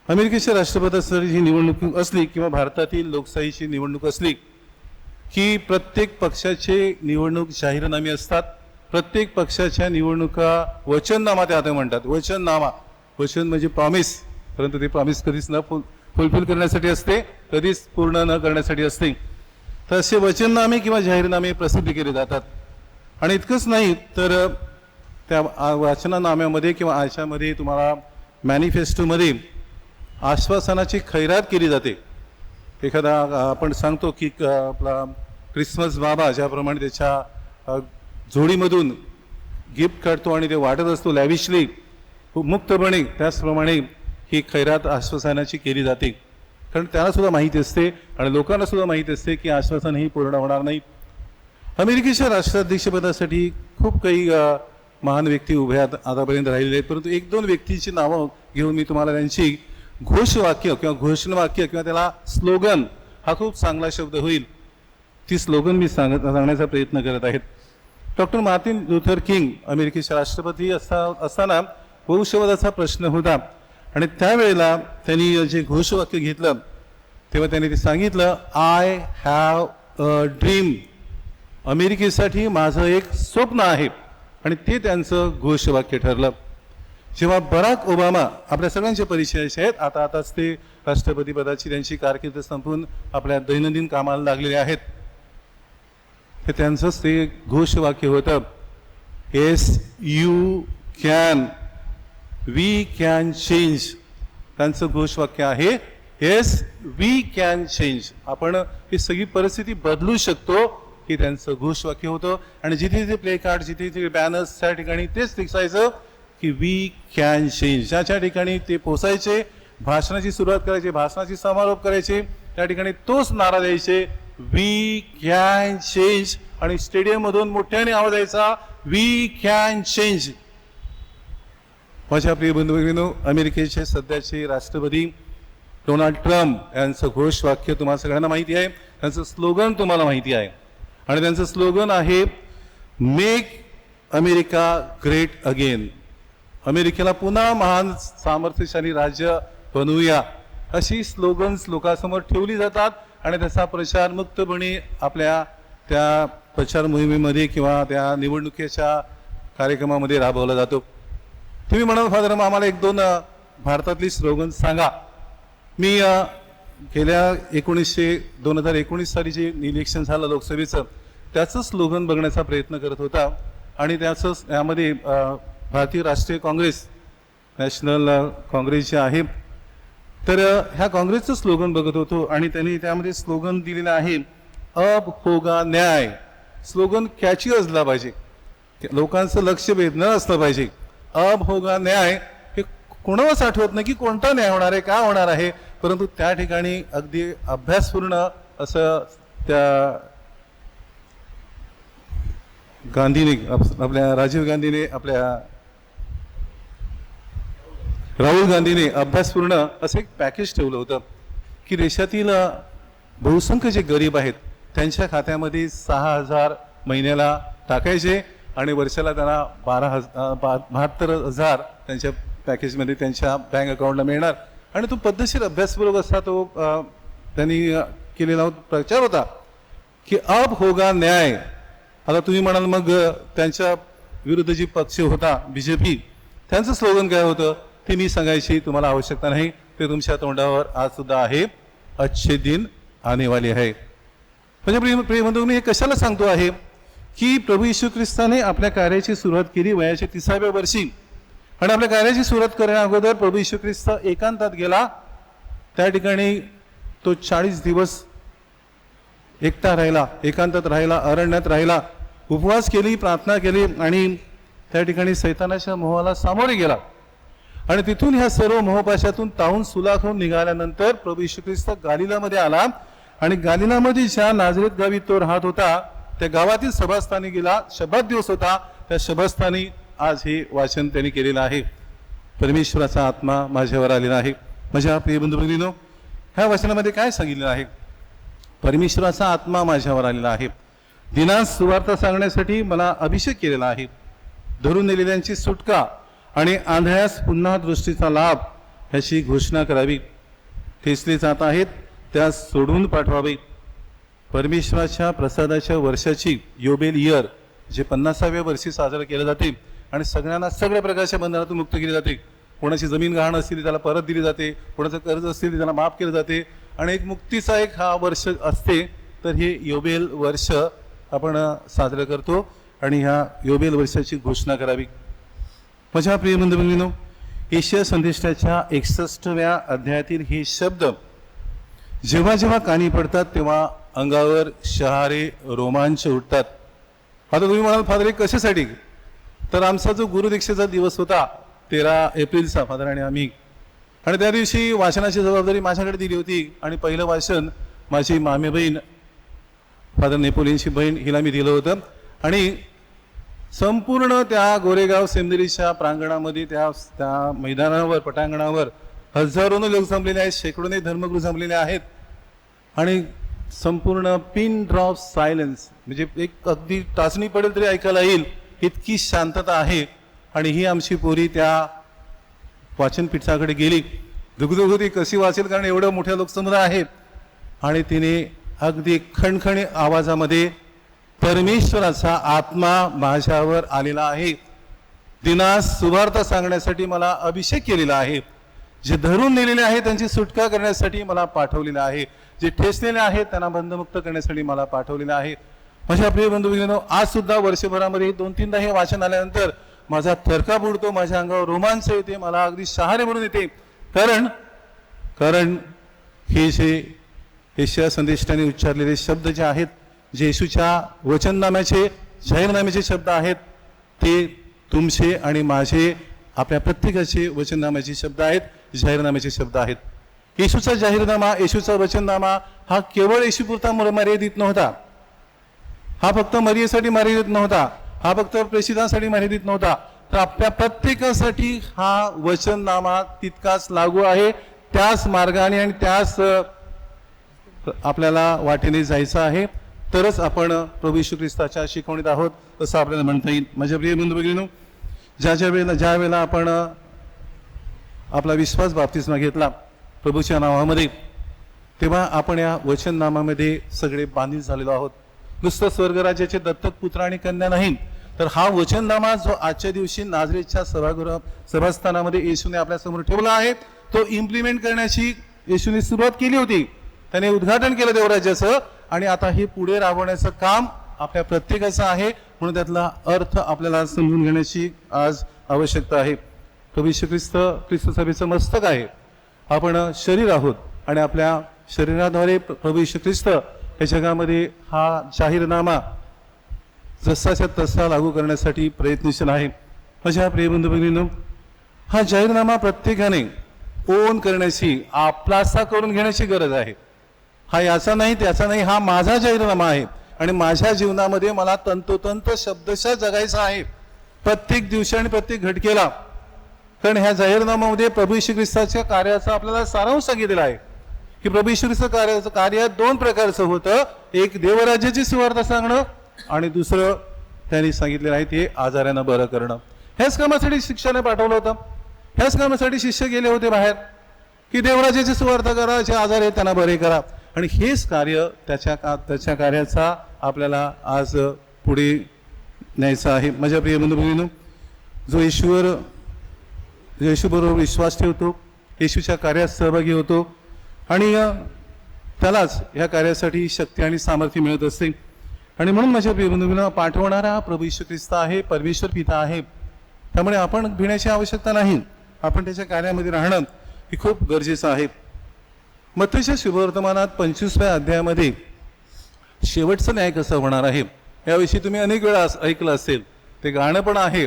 अमेरिकेच्या राष्ट्रपतीसाठी ही निवडणूक असली किंवा भारतातील लोकशाहीची निवडणूक असली की प्रत्येक पक्षाचे निवडणूक जाहीरनामे असतात. प्रत्येक पक्षाच्या निवडणुका वचननामा त्यात म्हणतात. वचननामा, वचन म्हणजे प्रॉमिस, परंतु ते प्रॉमिस कधीच न फुलफिल करण्यासाठी असते, कधीच पूर्ण न करण्यासाठी असते. तर असे वचननामे किंवा जाहीरनामे प्रसिद्ध केले जातात. आणि इतकंच नाही तर त्या वाचनानाम्यामध्ये किंवा आशयामध्ये तुम्हाला मॅनिफेस्टोमध्ये आश्वासनाची खैरात केली जाते. एखादा आपण सांगतो की आपला क्रिसमस बाबा ज्याप्रमाणे त्याच्या जोडीमधून गिफ्ट काढतो आणि ते वाटत असतो लॅविशली, मुक्तपणे, त्याचप्रमाणे ही खैरात आश्वासनाची केली जाते. कारण त्याला सुद्धा माहिती असते आणि लोकांना सुद्धा माहिती असते की आश्वासन ही पूर्ण होणार नाही. अमेरिकेच्या राष्ट्राध्यक्षपदासाठी खूप काही महान व्यक्ती उभ्या आतापर्यंत राहिलेले आहेत, परंतु 1-2 व्यक्तींची नावं घेऊन मी तुम्हाला त्यांची घोषवाक्य किंवा घोषणावाक्य किंवा त्याला स्लोगन, हा खूप चांगला शब्द होईल, ती स्लोगन मी सांगण्याचा प्रयत्न करत आहेत. डॉक्टर मार्टिन लुथर किंग अमेरिकेचे राष्ट्रपती असताना वंशवादाचा प्रश्न होता आणि त्यावेळेला त्यांनी जे घोषवाक्य घेतलं तेव्हा त्यांनी ते सांगितलं, आय हॅव अ ड्रीम. अमेरिकेसाठी माझं एक स्वप्न आहे. आणि ते त्यांचं घोषवाक्य ठरलं. जेव्हा बराक ओबामा आपल्या सगळ्यांचे परिचयाचे आहेत, आताच ते राष्ट्रपती पदाची त्यांची कारकीर्द संपून आपल्या दैनंदिन कामाला लागलेले आहेत, हे त्यांचंच ते घोषवाक्य होतं, yes you can, we can change. त्यांचं घोषवाक्य आहे येस वी कॅन चेंज. आपण ही सगळी परिस्थिती बदलू शकतो, हे त्यांचं घोषवाक्य होतं. आणि जिथे जिथे प्ले कार्ड, जिथे जिथे बॅनर्स, त्या ठिकाणी तेच दिसायचं की वी कॅन चेंज. ज्या ठिकाणी ते पोचायचे, भाषणाची सुरुवात करायची, भाषणाची समारोप करायचे, त्या ठिकाणी तोच नारा द्यायचे, वी कॅन चेंज. आणि स्टेडियम मधून मोठ्याने आवाज यायचा, वी कॅन चेंज. माझ्या प्रिय बंधू भगिनींनो, अमेरिकेचे सध्याचे राष्ट्रपती डोनाल्ड ट्रम्प यांचं घोषवाक्य तुम्हाला सगळ्यांना माहिती आहे, त्यांचं स्लोगन तुम्हाला माहिती आहे. आणि त्यांचं स्लोगन आहे, मेक अमेरिका ग्रेट अगेन. अमेरिकेला पुन्हा महान सामर्थ्यशाली राज्य बनवूया, अशी स्लोगन्स लोकांसमोर ठेवली जातात आणि त्याचा प्रचार मुक्तपणे आपल्या त्या प्रचार मोहिमेमध्ये किंवा त्या निवडणुकीच्या कार्यक्रमामध्ये राबवला जातो. तुम्ही म्हणाल फादर आम्हाला 1-2 भारतातली स्लोगन सांगा. मी गेल्या 2019 साली जे इलेक्शन झालं लोकसभेचं, त्याचं स्लोगन बघण्याचा प्रयत्न करत होता आणि त्याचं यामध्ये भारतीय राष्ट्रीय काँग्रेस, नॅशनल काँग्रेस जे आहे, तर ह्या काँग्रेसचं स्लोगन बघत होतो आणि त्यांनी त्यामध्ये स्लोगन दिलेलं आहे, अब होगा न्याय. स्लोगन कॅची असला पाहिजे, लोकांचं लक्ष वेधणं असलं पाहिजे. अब होगा न्याय हे कोणालाच आठवत नाही की कोणता न्याय होणार आहे, काय होणार आहे, परंतु त्या ठिकाणी अगदी अभ्यासपूर्ण असं त्या गांधीने, आपल्या राजीव गांधीने, आपल्या राहुल गांधीने अभ्यासपूर्ण असं एक पॅकेज ठेवलं होतं की देशातील बहुसंख्य जे गरीब आहेत त्यांच्या खात्यामध्ये 6,000 महिन्याला टाकायचे आणि वर्षाला त्यांना 72,000 त्यांच्या पॅकेजमध्ये त्यांच्या बँक अकाउंटला मिळणार. आणि तो पद्धतशीर अभ्यासपूर्वक असा तो त्यांनी केलेला प्रचार होता की अब होगा न्याय. आता तुम्ही म्हणाल मग त्यांच्या विरुद्ध जी पक्ष होता BJP, त्यांचं स्लोगन काय होतं ते मी सांगायची तुम्हाला आवश्यकता नाही, ते तुमच्या तोंडावर आज सुद्धा आहे, अच्छे दिन आने वाले आहे. म्हणजे प्रिय बंधू, मी हे कशाला सांगतो आहे की प्रभू येशू ख्रिस्ताने आपल्या कार्याची सुरुवात केली वयाच्या 30व्या वर्षी. आणि आपल्या कार्याची सुरुवात करण्या अगोदर प्रभू येशू ख्रिस्त एकांतात गेला. त्या ठिकाणी तो 40 दिवस एकटा राहिला, एकांतात राहिला, अरण्यात राहिला, उपवास केली, प्रार्थना केली आणि त्या ठिकाणी सैतानाच्या मोहाला सामोरे गेला. आणि तिथून ह्या सर्व मोहपाशातून ताहून सुलाख होऊन निघाल्यानंतर प्रभू येशू ख्रिस्त गालिलामध्ये आला. आणि गालिलामध्ये ज्या नाझरेत गावी तो राहत होता त्या गावातील सभास्थानी गेला. शब्बात दिवस होता, त्या शब्दस्थानी आज हे वाचन त्यांनी केलेलं आहे. परमेश्वराचा आत्मा माझ्यावर आलेला आहे. माझ्या प्रिय बंधू भगिनींनो, ह्या वचनामध्ये काय सांगितलेलं आहे? परमेश्वराचा आत्मा माझ्यावर आलेला आहे. दिनास सुवार्ता सांगण्यासाठी मला अभिषेक केलेला आहे. धरून नेलेल्यांची सुटका आणि आंधळ्यास पुन्हा दृष्टीचा लाभ ह्याची घोषणा करावी. ठेचले जात आहेत त्यास सोडून पाठवावे. परमेश्वराच्या प्रसादाच्या वर्षाची योबेल इयर जे 50व्या वर्षी साजरं केलं जाते आणि सगळ्यांना सगळ्या प्रकारच्या बंधनातून मुक्त केले जाते. कोणाची जमीन गहाण असतील त्याला परत दिली जाते, कोणाचं कर्ज असतील त्याला माफ केलं जाते आणि एक मुक्तीचा एक हा वर्ष असते. तर हे योबेल वर्ष आपण साजरं करतो आणि ह्या योबेल वर्षाची घोषणा करावी. माझ्या प्रिय बंधू भगिनींनो, यशाया संदेशाच्या 61व्या अध्यायातील हे शब्द जेव्हा जेव्हा कानी पडतात तेव्हा अंगावर शहारे रोमांच उठतात. आता तुम्ही म्हणाल फादर कशासाठी? तर आमचा जो गुरुदीक्षेचा दिवस होता 13 एप्रिलचा फादर आणि आम्ही, आणि त्या दिवशी वाचनाची जबाबदारी माझ्याकडे दिली होती. आणि पहिलं वाचन माझी मामी बहीण फादर नेपोलियनची बहीण हिला मी दिलं होतं. आणि संपूर्ण त्या गोरेगाव सेमिनरीच्या प्रांगणामध्ये त्या मैदानावर पटांगणावर हजारोने लोक जमलेले आहेत, शेकडोने धर्मगुरू जमलेले आहेत. आणि संपूर्ण पिन ड्रॉप सायलेन्स, म्हणजे एक अगदी टाचणी पडेल तरी ऐकायला येईल इतकी शांतता आहे. आणि ही आमची पोरी त्या वाचनपीठाकडे गेली. दुगदुग होती कशी वाचेल, कारण एवढं मोठ्या लोकसमुदाय आहे. आणि तिने अगदी खणखणी आवाजामध्ये परमेश्वराचा आत्मा माझ्यावर आलेला आहे, दिनास सुवार्ता सांगण्यासाठी मला अभिषेक केलेला आहे, जे धरून नेलेले आहे त्यांची सुटका करण्यासाठी मला पाठवलेलं आहे, जे ठेचलेले आहेत त्यांना बंधमुक्त करण्यासाठी मला पाठवलेलं आहे. माझ्या प्रिय बंधू भगिनींनो, आज सुद्धा वर्षभरामध्ये 2-3दा हे वाचन आल्यानंतर माझा थरकाप उडतो, माझ्या अंगावर रोमांच येते, मला अगदी शहारे भरून येते. कारण हे जे यशाया संदेष्टाने उच्चारलेले शब्द जे आहेत, जे येशूच्या वचननाम्याचे जाहीरनाम्याचे शब्द आहेत, ते तुमचे आणि माझे आपल्या प्रत्येकाचे वचननाम्याचे शब्द आहेत, जाहीरनाम्याचे शब्द आहेत. येशूचा जाहीरनामा, येशूचा वचननामा हा केवळ येशूपुरता मर्यादित नव्हता. हा फक्त मरियेसाठी मर्यादित नव्हता, हा फक्त प्रेषितांसाठी मर्यादित नव्हता, तर आपल्या प्रत्येकासाठी हा वचननामा तितकाच लागू आहे. त्याच मार्गाने आणि त्याच आपल्याला वाटेने जायचं आहे, तरच आपण प्रभू येशू ख्रिस्ताच्या शिकवणीत आहोत असं आपल्याला म्हणता येईल. माझ्या प्रिय बंधू भगिनींनो, ज्या वेळेला आपण आपला विश्वास बाप्तिस्मा घेतला प्रभूच्या नावामध्ये, तेव्हा आपण या वचननामामध्ये सगळे बांधील झालेलो आहोत. नुसतं स्वर्गराज्याचे दत्तक पुत्र आणि कन्या नाही, तर हा वचननामा जो आजच्या दिवशी नाझरेतच्या सभास्थानामध्ये येशूने आपल्यासमोर ठेवला आहे, तो इम्प्लिमेंट करण्याची येशूने सुरुवात केली होती. त्याने उद्घाटन केलं देवराज्याचं, आणि आता हे पुढे राबवण्याचं काम आपल्या प्रत्येकाचं आहे. म्हणून त्यातला अर्थ आपल्याला समजून घेण्याची आज आवश्यकता आहे. प्रभू येशू ख्रिस्त सभेचं मस्तक आहे. आपण शरीर आहोत आणि आपल्या शरीराद्वारे प्रभू येशू ख्रिस्त या जगामध्ये हा जाहीरनामा जसाच्या तसा लागू करण्यासाठी प्रयत्नशील आहे. माझ्या प्रिय बंधू भगिनींनो, हा जाहीरनामा प्रत्येकाने ओन करण्याची, आपलासा करून घेण्याची गरज आहे. हा याचा नाही त्याचा नाही, हा माझा जाहीरनामा आहे आणि माझ्या जीवनामध्ये मला तंतोतंत शब्दशः जगायचं आहे प्रत्येक दिवशी आणि प्रत्येक घटकेला. कारण ह्या जाहीरनाम्यामध्ये प्रभू येशू ख्रिस्ताच्या कार्याचा आपल्याला सारांश सांगितलेला आहे की प्रभू येशू ख्रिस्त कार्य 2 प्रकारचं होतं. एक देवराज्याची सुवार्ता सांगणं आणि दुसरं त्यांनी सांगितलेलं आहे ते आजारांना बरं करणं. ह्याच कामासाठी शिष्याने पाठवलं होतं. ह्याच कामासाठी शिष्य गेले होते बाहेर की देवराज्याची सुवार्ता करा, जे आजार आहेत त्यांना बरे करा. आणि हेच कार्य त्याच्या कार्याचा आपल्याला आज पुढे न्यायचं आहे. माझ्या प्रिय बंधू भगिनींनो, जो येशूबरोबर विश्वास ठेवतो, येशूच्या कार्यात सहभागी होतो आणि त्यालाच ह्या कार्यासाठी शक्ती आणि सामर्थ्य मिळत असते. आणि म्हणून माझ्या प्रियबंधूंना पाठवणारा प्रभू येशू ख्रिस्त आहे, परमेश्वर पिता आहे. त्यामुळे आपण भिण्याची आवश्यकता नाही. आपण त्याच्या कार्यामध्ये राहणं हे खूप गरजेचं आहे. मत्तईच्या शुभवर्तमानात 25व्या अध्यायामध्ये शेवटचं न्याय कसं होणार आहे याविषयी तुम्ही अनेक वेळा ऐकलं असेल. ते गाणं पण आहे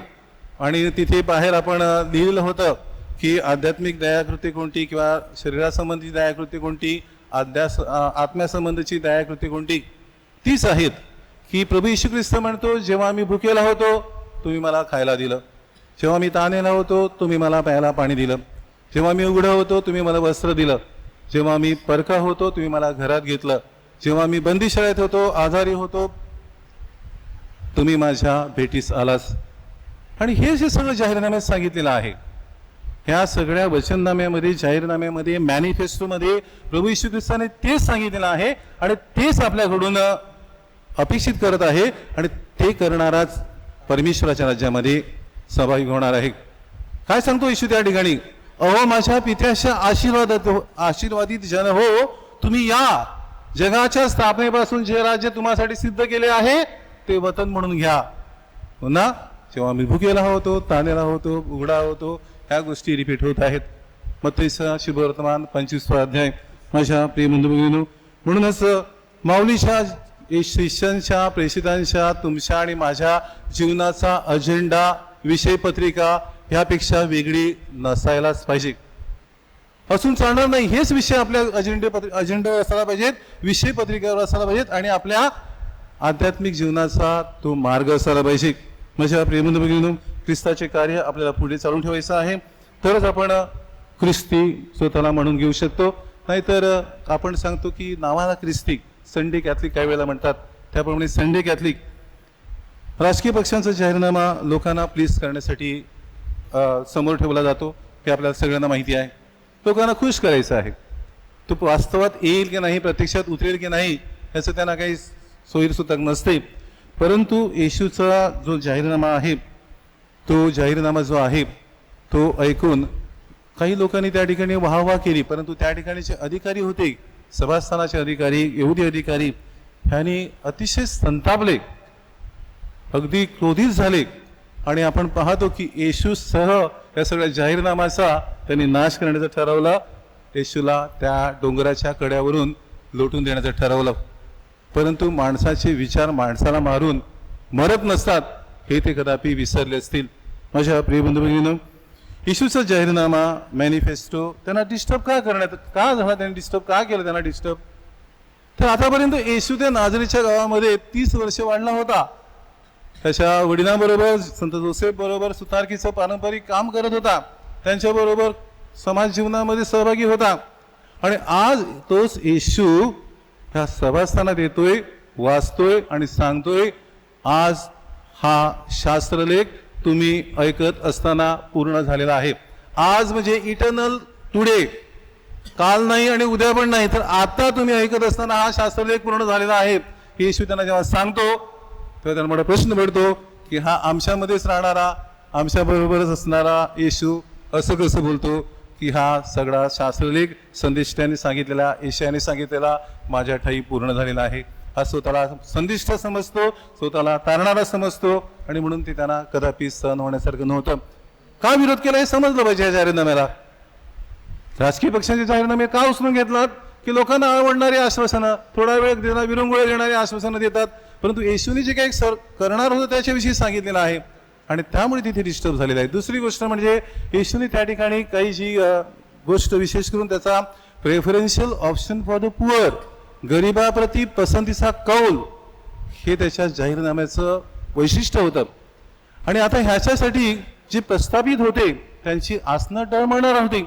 आणि तिथे बाहेर आपण लिहिलेलं होतं की आध्यात्मिक दयाकृती कोणती किंवा शरीरासंबंधी दयाकृती कोणती, आत्म्यासंबंधीची दयाकृती कोणती, तीच आहेत की प्रभू येशू ख्रिस्त म्हणतो, जेव्हा मी भुकेला होतो तुम्ही मला खायला दिलं, जेव्हा मी ताणलेला होतो तुम्ही मला प्यायला पाणी दिलं, जेव्हा मी उघडं होतो तुम्ही मला वस्त्र दिलं, जेव्हा मी परका होतो तुम्ही मला घरात घेतलं, जेव्हा मी बंदीशाळेत होतो, आजारी होतो, तुम्ही माझ्या भेटीस आलास. आणि हे जे सगळं जाहीरनाम्यात सांगितलेलं आहे, ह्या सगळ्या वचननाम्यामध्ये, जाहीरनाम्यामध्ये, मॅनिफेस्टोमध्ये प्रभू येशू ख्रिस्ताने तेच सांगितलेलं आहे आणि तेच आपल्याकडून अपेक्षित करत आहे आणि ते करणाराच परमेश्वराच्या राज्यामध्ये सहभागी होणार आहे. काय सांगतो येशू त्या ठिकाणी? अहो माझ्या पित्याच्या आशीर्वादित जन हो, तुम्ही या जगाच्या स्थापनेपासून जे राज्य तुम्हासाठी सिद्ध केले आहे ते वतन म्हणून घ्या. पुन्हा जेव्हा मी भुकेला होतो, ताणलेला होतो, उघडा होतो, ह्या गोष्टी रिपीट होत आहेत. मत्तईचा शुभवर्तमान 25वा अध्याय. माझ्या प्रिय बंधू, म्हणूनच माऊलीच्या, शिष्यांच्या, प्रेषितांच्या, तुमच्या आणि माझ्या जीवनाचा अजेंडा, विषयपत्रिका ह्यापेक्षा वेगळी नसायलाच पाहिजे. असून चालणार नाही. हेच विषय आपल्या अजेंड्यावर असायला पाहिजेत, विषयपत्रिकेवर असायला पाहिजेत आणि आपल्या आध्यात्मिक जीवनाचा तो मार्ग असायला पाहिजे. माझ्या प्रियबंधू भगिनींनो, ख्रिस्ताचे कार्य आपल्याला पुढे चालून ठेवायचं आहे, तरच आपण ख्रिस्ती स्वतःला म्हणून घेऊ शकतो. नाहीतर आपण सांगतो की नावाला ख्रिस्ती, संडे कॅथलिक काही वेळेला म्हणतात, त्याप्रमाणे संडे कॅथलिक राजकीय पक्षांचा जाहीरनामा लोकांना प्लीज करण्यासाठी समोर ठेवला जातो. हे आपल्याला सगळ्यांना माहिती आहे. लोकांना खुश करायचं आहे. तो वास्तवात येईल की नाही, प्रत्यक्षात उतरेल की नाही याचं त्यांना काही सोयीसुद्धा नसते. परंतु येशूचा जो जाहीरनामा आहे, तो जाहीरनामा जो आहे तो ऐकून काही लोकांनी त्या ठिकाणी वाहवा केली, परंतु त्या ठिकाणीचे अधिकारी होते, सभास्थानाचे अधिकारी, यहुदी अधिकारी, ह्यांनी अतिशय संतापले, अगदी क्रोधित झाले आणि आपण पाहतो की येशूसह या सगळ्या जाहीरनामाचा त्यांनी नाश करण्याचं ठरवलं. येशूला त्या डोंगराच्या कड्यावरून लोटून देण्याचं ठरवलं. परंतु माणसाचे विचार माणसाला मारून मरत नसतात हे ते कदापि विसरले असतील. माझ्या प्रिय बंधू भगिनींनो, येशूचा जाहीरनामा, मॅनिफेस्टो त्यांना डिस्टर्ब का झाला, त्यांनी डिस्टर्ब का केलं त्यांना डिस्टर्ब? तर आतापर्यंत येशू त्या नाझरेच्या गावामध्ये 30 वर्ष वाढला होता. त्याच्या वडिलांबरोबर, संत जोसेफ बरोबर सुतारकीचं पारंपरिक काम करत होता, त्यांच्याबरोबर समाज जीवनामध्ये सहभागी होता. आणि आज तोच येशू ह्या सभास्थानात येतोय, वाचतोय आणि सांगतोय, आज हा शास्त्रलेख तुम्ही ऐकत असताना पूर्ण झालेला आहे. आज म्हणजे इटर्नल टुडे, काल नाही आणि उद्या पण नाही, तर आता तुम्ही ऐकत असताना हा शास्त्रलेख पूर्ण झालेला आहे. येशू त्यांना जेव्हा सांगतो तेव्हा त्यांना मोठा प्रश्न पडतो की हा आमच्यामध्येच राहणारा, आमच्याबरोबरच असणारा येशू असं कसं बोलतो की हा सगळा शास्त्रलेख संदिष्टाने सांगितलेला, यशायाने सांगितलेला माझ्या ठाई पूर्ण झालेला आहे. हा स्वतःला संदिष्ट समजतो, स्वतःला तारणारा समजतो आणि म्हणून ते त्यांना कदापि सहन होण्यासारखं नव्हतं. का विरोध केला हे समजलं पाहिजे. या जाहीरनाम्याला राजकीय पक्षांचे जाहीरनामे का उचलून घेतलात की लोकांना आवडणारी आश्वासनं, थोडा वेळ देणार, विरंगुळा देणारी आश्वासनं देतात, परंतु येशूने जे काही करणार होतं त्याच्याविषयी सांगितलेलं आहे आणि त्यामुळे तिथे डिस्टर्ब झालेलं आहे. दुसरी गोष्ट म्हणजे येशूने त्या ठिकाणी काही जी गोष्ट विशेष करून त्याचा preferential option for the poor, गरिबाप्रती पसंतीचा कौल, हे त्याच्या जाहीरनाम्याचं वैशिष्ट्य होतं. आणि आता ह्याच्यासाठी जे प्रस्थापित होते त्यांची आसनं टळमळणार होती,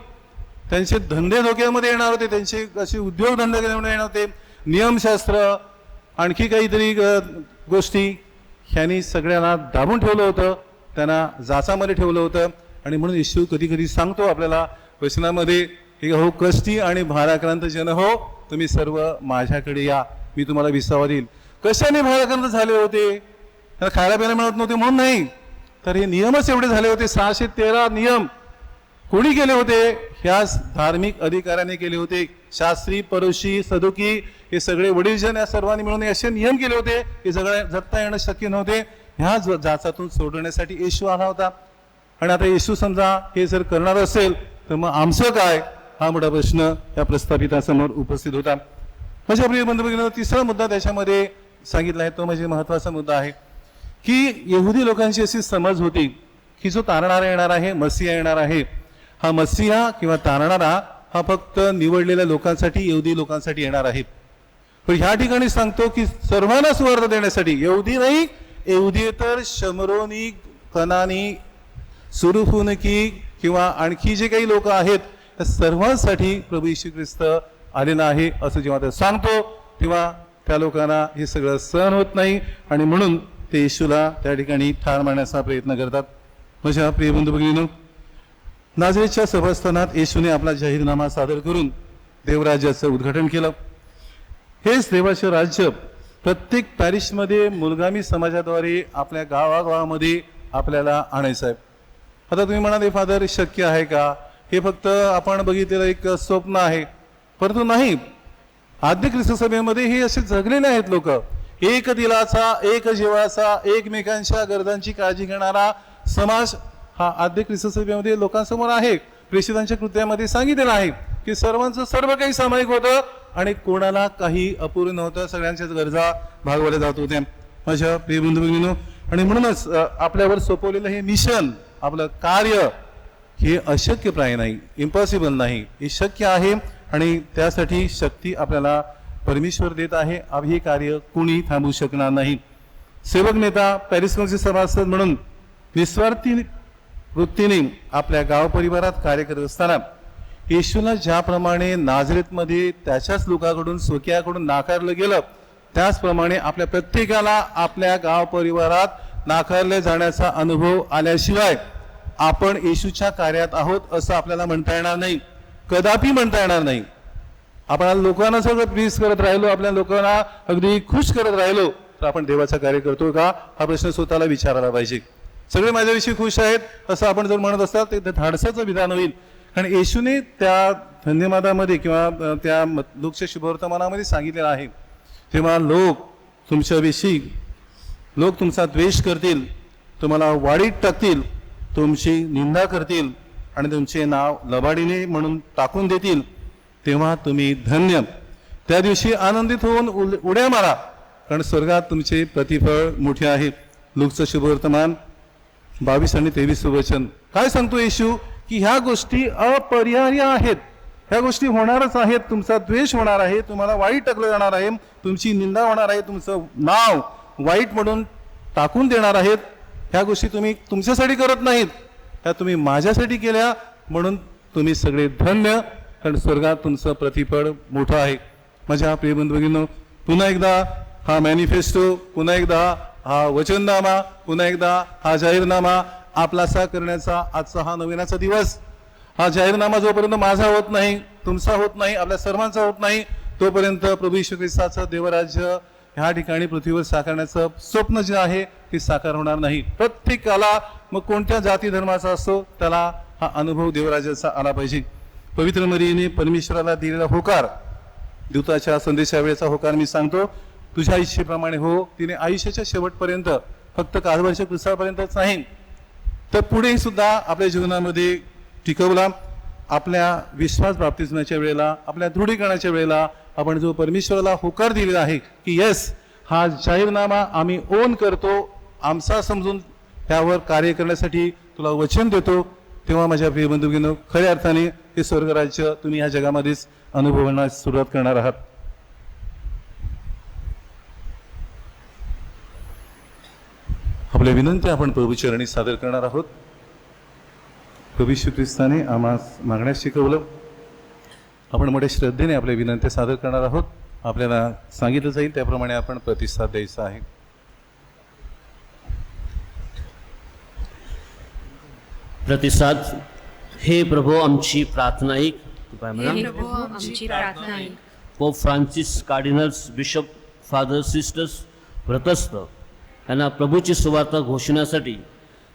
त्यांचे धंदे धोक्यामध्ये येणार होते, त्यांचे असे उद्योगधंदे येणार होते, नियमशास्त्र, आणखी काहीतरी गोष्टी ह्यांनी सगळ्यांना दाबून ठेवलं होतं, त्यांना जाचामध्ये ठेवलं होतं. आणि म्हणून येशू कधी कधी सांगतो आपल्याला वचनामध्ये की हो कष्टी आणि भाराक्रांत जन हो, तुम्ही सर्व माझ्याकडे या, मी तुम्हाला विसावा देईल. कशाने भाराक्रांत झाले होते? त्यांना खायला प्यायला मिळत नव्हते म्हणून नाही, तर हे नियमच एवढे झाले होते. 613 नियम कोणी केले होते? ह्याच धार्मिक अधिकाऱ्याने केले होते. शास्त्री, परोशी, सदुकी हे सगळे वडीलजन या सर्वांनी मिळून असे नियम केले होते की जगता येणं शक्य नव्हते. ह्या जाचातून सोडवण्यासाठी येशू आला होता. आणि आता येशू समजा हे जर करणार असेल तर मग आमचं काय, हा मोठा प्रश्न या प्रस्थापितासमोर उपस्थित होता. माझ्या प्रिय बंधू, तिसरा मुद्दा त्याच्यामध्ये सांगितला आहे तो म्हणजे महत्वाचा मुद्दा आहे की यहुदी लोकांची अशी समज होती की जो तारणारा येणार आहे, मसिया येणार आहे, हा मसिया किंवा तारणारा हा फक्त निवडलेल्या लोकांसाठी, यहुदी लोकांसाठी येणार आहे. पण ह्या ठिकाणी सांगतो की सर्वांना सुवार्ता देण्यासाठी, यहुदी नाही, यहुदीतर, शमरोनी, कनानी, सुरुफुनकी किंवा आणखी जे काही लोक आहेत त्या सर्वांसाठी प्रभू येशू ख्रिस्त आलेला आहे असं जेव्हा ते सांगतो तेव्हा त्या लोकांना हे सगळं सहन होत नाही आणि म्हणून ते येशूला त्या ठिकाणी ठार मारण्याचा प्रयत्न करतात. माझ्या प्रिय बंधू भगिनींनो, नाझरेतच्या सभास्थानात येशूने आपला जाहीरनामा सादर करून देवराज्याचं उद्घाटन केलं. हेच देवाचे राज्य प्रत्येक पॅरिशमध्ये मुलगामी समाजाद्वारे आपल्या गावागावामध्ये आपल्याला आणायचं आहे. आता तुम्ही म्हणाले फादर शक्य आहे का, हे फक्त आपण बघितलेलं एक स्वप्न आहे. परंतु नाही, आद्य ख्रिस्त सभेमध्ये हे असे जगलेले आहेत लोक. एक दिलाचा, एक जीवाचा, एकमेकांच्या गरजांची काळजी घेणारा समाज हा आद्य ख्रिस्त सभेमध्ये लोकांसमोर आहे. प्रेषितांच्या कृत्यामध्ये सांगितलेलं आहे की सर्वांचं सर्व काही सामायिक होतं आणि कोणाला काही अपूर्ण नव्हतं, सगळ्यांच्याच गरजा भागवल्या जात होत्या. माझ्या प्रिय बंधू भगिनींनो, आणि म्हणूनच आपल्यावर सोपवलेलं हे मिशन, आपलं कार्य हे अशक्यप्राय नाही, इम्पॉसिबल नाही, हे शक्य आहे आणि त्यासाठी शक्ती आपल्याला परमेश्वर देत आहे. हे कार्य कुणी थांबवू शकणार नाही. सेवक नेता, पॅरिस काउन्सिल सभासद म्हणून निस्वार्थी वृत्तीने आपल्या गाव परिवारात कार्य करत असताना येशूला ज्याप्रमाणे नाझरेतमध्ये त्याच्याच लोकांकडून, स्वकीयाकडून नाकारलं गेलं, त्याचप्रमाणे आपल्या प्रत्येकाला आपल्या गाव परिवारात नाकारले जाण्याचा अनुभव आल्याशिवाय आपण येशूच्या कार्यात आहोत असं आपल्याला म्हणता येणार नाही, कदापि म्हणता येणार नाही. आपण लोकांना सगळं प्लीज करत राहिलो, आपल्या लोकांना अगदी खुश करत राहिलो तर आपण देवाचं कार्य करतो का, हा प्रश्न स्वतःला विचारायला पाहिजे. सगळे माझ्याविषयी खुश आहेत असं आपण जर म्हणत असाल तर धाडसाचं विधान होईल. कारण येशूने त्या धन्यवादामध्ये किंवा त्या लोकच्या शुभवर्तमानामध्ये सांगितलेलं आहे, तेव्हा लोक तुमच्याविषयी, लोक तुमचा द्वेष करतील, तुम्हाला वाढीत टाकतील, तुमची निंदा करतील आणि तुमचे नाव लबाडीने म्हणून टाकून देतील, तेव्हा तुम्ही धन्य. त्या दिवशी आनंदित होऊन उड्या मारा, कारण स्वर्गात तुमचे प्रतिफळ मोठे आहे. लूकचं शुभवर्तमान 22 आणि 23 वचन काय सांगतो येशू की ह्या गोष्टी अपरिहार्य आहेत, ह्या गोष्टी होणारच आहेत. तुमचा द्वेष होणार आहे, तुम्हाला वाईट टाकलं जाणार आहे, तुमची निंदा होणार आहे, तुमचं नाव वाईट म्हणून टाकून देणार आहेत. ह्या गोष्टी तुम्ही तुमच्यासाठी करत नाहीत, ह्या तुम्ही माझ्यासाठी केल्या, म्हणून तुम्ही सगळे धन्य, कारण स्वर्गात तुमचं प्रतिफळ मोठं आहे. माझ्या प्रिय बंधू भगिनींनो, पुन्हा एकदा हा मॅनिफेस्टो, पुन्हा एकदा हा वचननामा, पुन्हा एकदा हा जाहीरनामा आपलासा करण्याचा आजचा हा नवीनाचा दिवस. हा जाहीरनामा जोपर्यंत माझा होत नाही, तुमचा होत नाही, आपल्या सर्वांचा होत नाही, तोपर्यंत प्रभू येशू ख्रिस्ताचं देवराज्य ह्या ठिकाणी पृथ्वीवर साकारण्याचं स्वप्न जे आहे ते साकार होणार नाही. प्रत्येकाला, मग कोणत्या जाती धर्माचा असो, त्याला हा अनुभव देवराज्याचा आला पाहिजे. पवित्र मरियेने परमेश्वराला दिलेला होकार, दूताच्या संदेशा वेळेचा होकार मी सांगतो, तुझ्या इच्छेप्रमाणे हो. तिने आयुष्याच्या शेवटपर्यंत, फक्त काळभरच्या कृसापर्यंतच नाही तर पुढेही सुद्धा आपल्या जीवनामध्ये टिकवला. आपल्या विश्वास बाप्तिस्माच्या वेळेला, आपल्या दृढीकरणाच्या वेळेला आपण जो परमेश्वराला होकार दिलेला आहे की येस, हा जाहीरनामा आम्ही ओन करतो, आमचा समजून त्यावर कार्य करण्यासाठी तुला वचन देतो, तेव्हा माझ्या प्रिय बंधू भगिनींनो, खऱ्या अर्थाने हे स्वर्गराज्य तुम्ही ह्या जगामध्येच अनुभवण्यास सुरुवात करणार आहात. आपल्या विनंती आपण प्रभूचरणी सादर करणार आहोत. प्रभू येशू ख्रिस्ताने आम्हास मागण्यास शिकवलं, आपण मोठ्या श्रद्धेने आपल्या विनंती सादर करणार आहोत. आपल्याला सांगितलं जाईल त्याप्रमाणे आपण प्रतिसाद द्यायचा आहे. प्रतिसाद. हे प्रभू आमची प्रार्थना ऐक. काय म्हणा? हे प्रभू आमची प्रार्थना ऐक. Pope Francis, cardinals, bishop, father, sisters, व्रतस्थ यांना प्रभूची सुवार्ता घोषणासाठी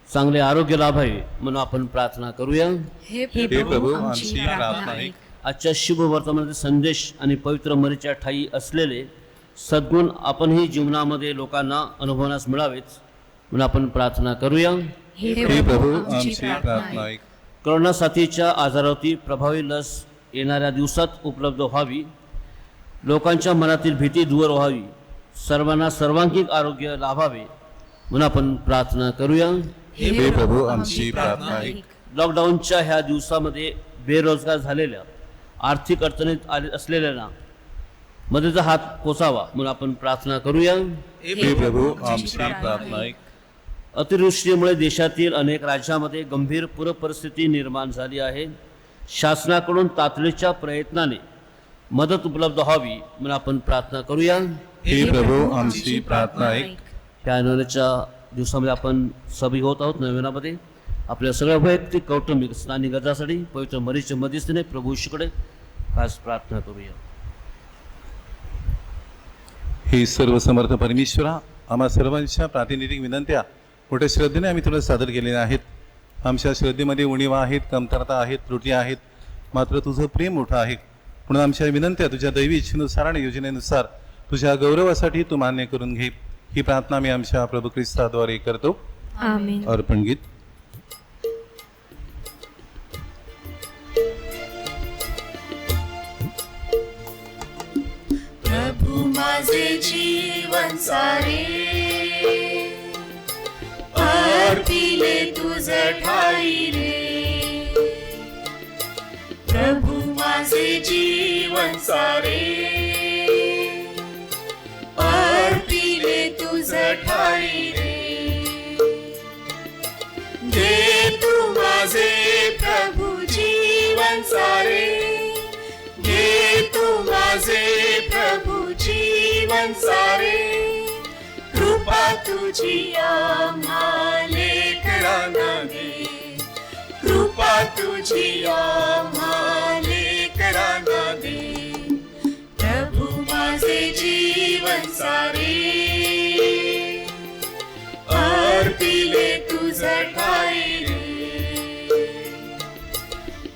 चांगले आरोग्य लाभावे म्हणून आपण प्रार्थना करूया. हे प्रभू आमची प्रार्थना ऐक. आजच्या शुभ वर्तमानाचे संदेश आणि पवित्र मरीच्या ठायी असलेले सद्गुण आपणही जीवनामध्ये लोकांना अनुभवण्यास मिळावेच म्हणून आपण प्रार्थना करूया. हे प्रभू आमची प्रार्थना ऐक. कोरोना साथीच्या आजारावरती प्रभावी लस येणाऱ्या दिवसात उपलब्ध व्हावी, लोकांच्या मनातील भीती दूर व्हावी, सर्वांना सर्वांगीण आरोग्य लाभावे म्हणून आपण प्रार्थना करूया. हे प्रभू आमची प्रार्थना ऐक. लॉकडाऊनच्या ह्या दिवसामध्ये बेरोजगार झालेल्या, आर्थिक अडचणीत असलेल्यांना मदतीचा हात पोचावा म्हणून आपण प्रार्थना करूया. हे प्रभू आमची प्रार्थना ऐक. अतिवृष्टीमुळे देशातील अनेक राज्यामध्ये गंभीर पूरपरिस्थिती निर्माण झाली आहे. शासनाकडून तातडीच्या प्रयत्नाने मदत उपलब्ध व्हावी म्हणून आपण प्रार्थना करूया. हे प्रभू आमची प्रार्थना ऐक. ह्या नव्याच्या दिवसामध्ये आपण सभी होत आहोत. नव्यामध्ये आपल्या सगळ्या वैयक्तिक कौटुंबिक स्नानी गरजासाठी पवित्र मरीच्या मध्यस्थीने प्रभू येशूकडे खास प्रार्थना करूया. हे सर्व समर्थ परमेश्वरा, आम्हा सर्वांच्या प्रातिनिधिक विनंत्या मोठ्या श्रद्धेने आम्ही तुला सादर केलेल्या आहेत. आमच्या श्रद्धेमध्ये उणीवा आहेत, कमतरता आहेत, त्रुटी आहेत, मात्र तुझं प्रेम मोठं आहे. म्हणून आमच्या विनंत्या तुझ्या दैवी इच्छेनुसार आणि योजनेनुसार तुझ्या गौरवासाठी तू मान्य करून घे. ही प्रार्थना मी आमच्या प्रभू ख्रिस्ताद्वारे करतो. आमेन. अर्पण गीत. प्रभू माझे जीवन सारे अर्पिले तुझ ठाई रे. प्रभू माझे जीवन सारे अर्पिले तुझ ठाई रे. घे तू माझे प्रभू जीवन सारे, घे तू माझे प्रभू जीवन सारे. कृपा तुझी आम्हा लेकरांना दे, कृपा तुझी आम्हा लेकरांना दे. प्रभू माझे जीवन सारे अर्पिले तुझ ठाई रे.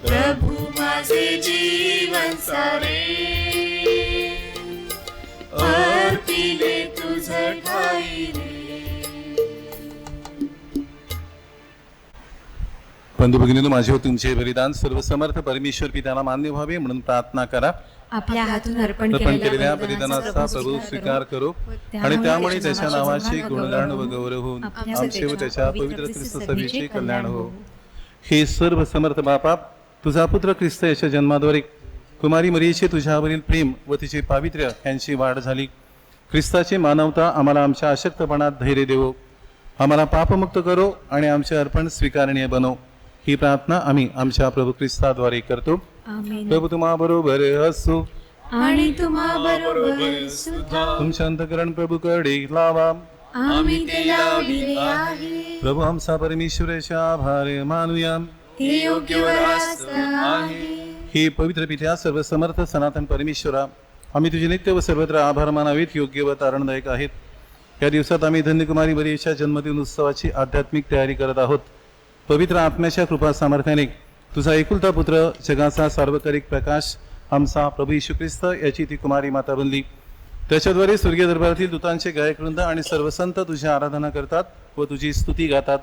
प्रभू माझे जीवन सारे अर्पिले तुझ ठाई रे. बंधू भगिनींनो, माझे व तुमचे बलिदान सर्व समर्थ परमेश्वर पित्याला मान्य व्हावे म्हणून प्रार्थना करा. आपल्या हातून अर्पण अर्पण केलेल्या केलेल्या बलिदानाचा प्रभू स्वीकार करो आणि त्यामुळे त्याच्या नावाचे गुणगान व गौरव होऊन आमचे व त्याच्या पवित्र ख्रिस्त सभेचे कल्याण हो. हे सर्व समर्थ बापा, तुझा पुत्र ख्रिस्त याच्या जन्माद्वारे कुमारी मरीचे तुझ्यावरील प्रेम व तिचे पावित्र्य यांची वाढ झाली. ख्रिस्ताची मानवता आम्हाला आमच्या अशक्तपणात धैर्य देवो, आम्हाला पापमुक्त करो आणि आमचे अर्पण स्वीकारणीय बनव. ही प्रार्थना आम्ही आमच्या प्रभू ख्रिस्ताद्वारे करतो. आमेन. प्रभू तुम्हा बरोबर असो आणि तुम्हा बरोबर सुद्धा तुमच्या अंतकरण प्रभूकडे लावा. आम्ही ते लाविले आहे. प्रभू आमचा परमेश्वराचे आभार मानूया. ते योग्य व रास्त आहे. हे पवित्र पित्या, सर्व समर्थ सनातन परमेश्वरा, आम्ही तुझे नित्य व सर्वत्र आभार मानावेत योग्य व तारणदायक आहेत. या दिवसात आम्ही धन्यकुमारी मरीच्या जन्मदिन उत्सवाची आध्यात्मिक तयारी करत आहोत. पवित्र आत्म्याच्या कृपा सामर्थ्याने तुझा एकुलता पुत्र, जगाचा सार्वकालिक प्रकाश, आमचा प्रभू येशू ख्रिस्त याची ती कुमारी माता बनली. त्याच्याद्वारे स्वर्गीय दरबारातील दूतांचे गायकवृंद आणि सर्व संत तुझी आराधना करतात व तुझी स्तुती गातात.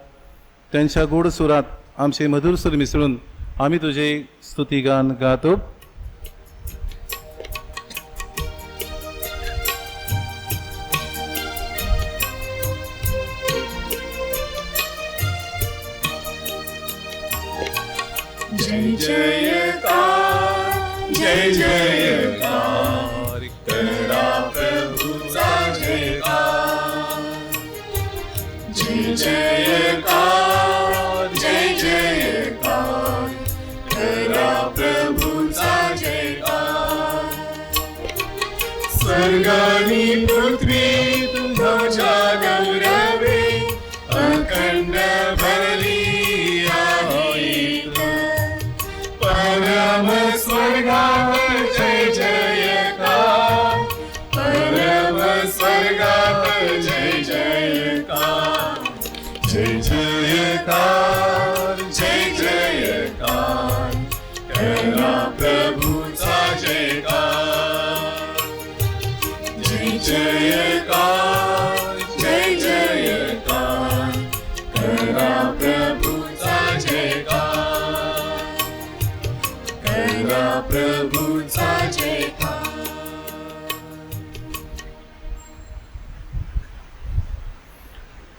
त्यांच्या गोड सुरात आमचे मधुर सूर मिसळून आम्ही तुझे स्तुतिगान गातो. जय जयकार, जय जयकार, करा प्रभूचा जयकार. जय जयकार, जय जयकार, करा प्रभूचा जयकार. स्वर्गानी पृथ्वी तुझ्या गौरवे अखंड भरली परम स्वर्गात जय जयकार, परम स्वर्गात जय जयकार. जय जयकार, जय जयकार, करा प्रभू जयकार जय जयकार करा प्रभूचा जयकार करा प्रभूचा जयकार.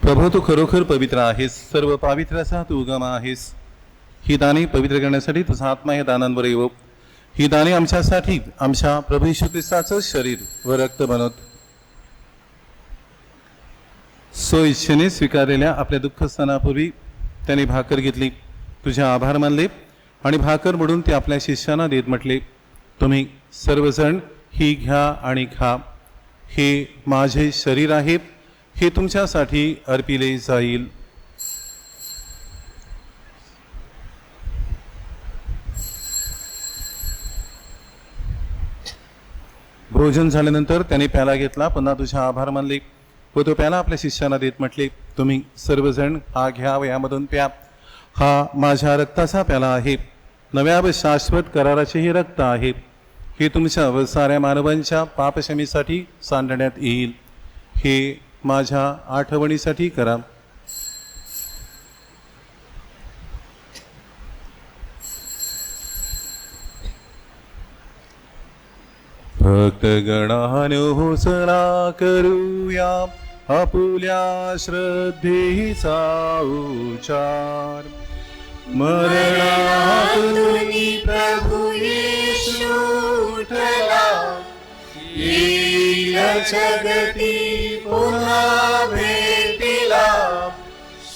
प्रभू तू खरोखर पवित्र आहेस, सर्व पावित्र्याचा तू उगम आहेस. ही दाने पवित्र करण्यासाठी तुझा आत्मा या दानांवर येवो. ही दाने आमच्यासाठी आमच्या प्रभू येशू ख्रिस्ताचं शरीर व रक्त बनवत. सो इच्छेने स्वीकारलेल्या आपल्या दुःखस्थानापूर्वी त्याने भाकर घेतली, तुझे आभार मानले आणि भाकर मोडून ते आपल्या शिष्यांना देत म्हटले, तुम्ही सर्वजण ही घ्या आणि खा. हे माझे शरीर आहे, हे तुमच्यासाठी अर्पिले जाईल. भोजन झाल्यानंतर त्याने प्याला घेतला, पुन्हा तुझे आभार मानले व तो प्याला आपल्या शिष्यांना देत म्हटले, तुम्ही सर्वजण हा घ्या व यामधून प्या. हा माझ्या रक्ताचा प्याला आहे, नव्या व शाश्वत कराराचे हे रक्त आहे. हे तुमच्या व साऱ्या मानवांच्या पापक्षमीसाठी सांडण्यात येईल. हे माझ्या आठवणीसाठी करा. भक्तगणानो होसना करूया आपुल्या श्रद्धेचा उच्चार. मरणातूनी प्रभू येशू उठला, येईल जगती पुन्हा भेटीला.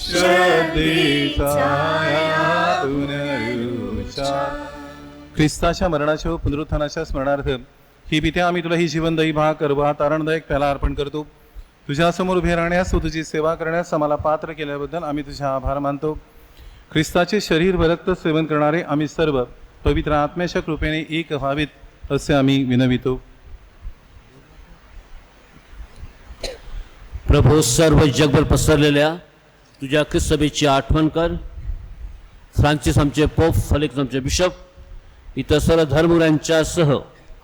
श्रद्धेचा यातून उच्चार. ख्रिस्ताच्या मरणाच्या व पुनरुत्थानाच्या स्मरणार्थ ही पित्या आम्ही तुला ही जीवनदायी भाकर व हा तारणदायक प्याला अर्पण करतो. तुझ्यासमोर उभे राहण्यास व तुझी सेवा करण्यास आम्हाला पात्र केल्याबद्दल आम्ही तुझे आभार मानतो. ख्रिस्ताचे शरीर व रक्त सेवन करणारे आम्ही सर्व पवित्र आत्म्याच्या कृपेने एक व्हावीत असे आम्ही विनवितो. प्रभू सर्व जगभर पसरलेल्या तुझ्या ख्रिस्त सभेची आठवण कर. फ्रान्सिस आमचे पोप, फेलिक्स आमचे बिशप, इतर सर्व धर्मगुरूंच्यासह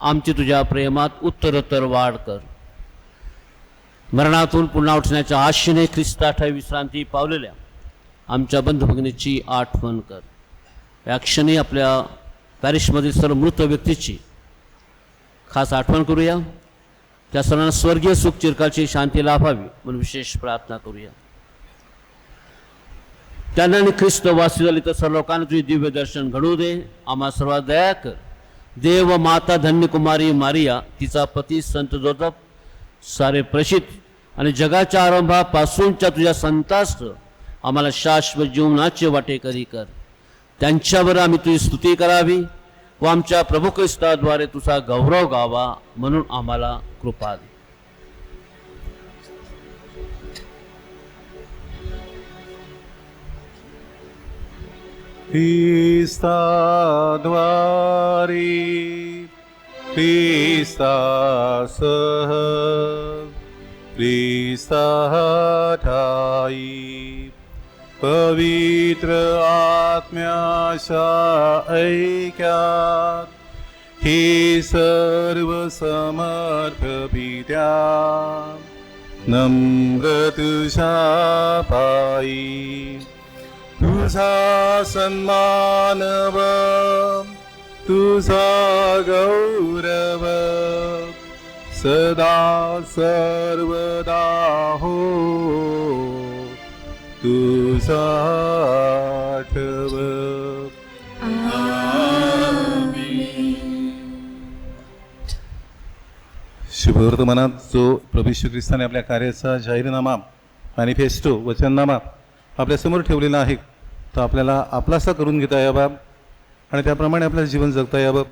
आमची तुझ्या प्रेमात उत्तरोत्तर वाढ कर. मरणातून पुन्हा उठण्याच्या आशेने ख्रिस्ताठाई विश्रांती पावलेल्या आमच्या बंधू भगिनीची आठवण कर. या क्षणी आपल्या पॅरिसमधील सर्व मृत व्यक्तीची खास आठवण करूया. त्या सर्वांना स्वर्गीय सुख चिरकालची शांती लाभावी म्हणून विशेष प्रार्थना करूया. त्यांना आणि ख्रिस्त वासी झाले तर सर्व लोकांना तुझे दिव्य दर्शन घडवू दे. आम्हा सर्वात दया कर. देव माता धन्य कुमारी मारिया, तिचा पती संत जोसेफ, सारे प्रसिद्ध आणि जगाच्या आरंभापासूनच्या तुझ्या संतास आम्हाला शाश्वत जीवनाचे वाटेकरी कर. त्यांच्यावर आम्ही तुझी स्तुती करावी व आमच्या प्रभू ख्रिस्ताद्वारे तुझा गौरव गावा म्हणून आम्हाला कृपा दे. ख्रिस्ताद्वारे ख्रिस्तासह ख्रिस्ताठाई पवित्र आत्म्याच्या ऐक्यात हे सर्व समर्थ पित्या नम्र तुझ्या पायी तुझा सन्मान व तुझा गौरव सदा सर्वदा हो तुझा आठव. शुभवर्तमानात जो प्रभू येशू ख्रिस्ताने आपल्या कार्याचा जाहीरनामा, मॅनिफेस्टो, वचननामा आपल्यासमोर ठेवलेला आहे, तो आपल्याला आपलासा करून घेता यावा आणि त्याप्रमाणे आपलं जीवन जगता यावं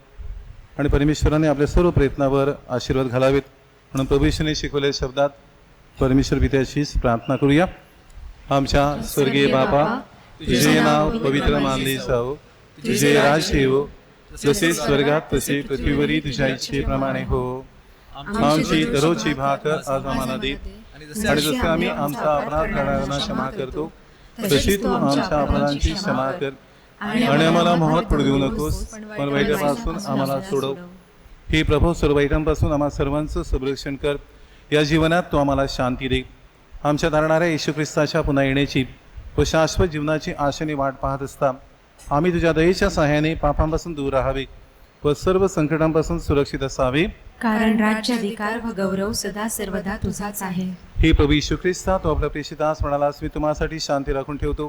आणि परमेश्वराने आपल्या सर्व प्रयत्नावर आशीर्वाद घालावेत म्हणून प्रभू येशूने शिकवलेल्या शब्दात परमेश्वर पित्याशीच प्रार्थना करूया. आमच्या स्वर्गीय बापा, तुझे नाव पवित्र मानले जावो, तुझे राज्य येवो, जसे स्वर्गात तसे पृथ्वीवरही तुझ्या इच्छेप्रमाणे हो. आमची दररोजची भाकर आज आम्हाला दे आणि जसे आम्ही आमचा अपराध करणाऱ्यांना क्षमा करतो तशी तू आमच्या अपराधांची क्षमा कर आणि आम्हाला मोहात पडू देऊ नकोस, पण वाईटापासून आम्हाला सोडव. हे प्रभू, सर्व वाईटांपासून आम्हा सर्वांचं संरक्षण कर. या जीवनात तू आम्हाला शांती दे. आमच्या धारणाऱ्या येशू ख्रिस्ताच्या पुन्हा येण्याची व शाश्वत जीवनाची आशेने वाट पाहत असता आम्ही तुझ्या दयेच्या सहाय्याने पापांपासून दूर राहावे व सर्व संकटांपासून सुरक्षित असावे. कारण राज्य, अधिकार व गौरव सदा सर्वदा तुझाच आहे. हे प्रभू येशू ख्रिस्ता, तो आपल्या प्रेषितास म्हणालास, मी तुम्हासाठी शांती राखून ठेवतो,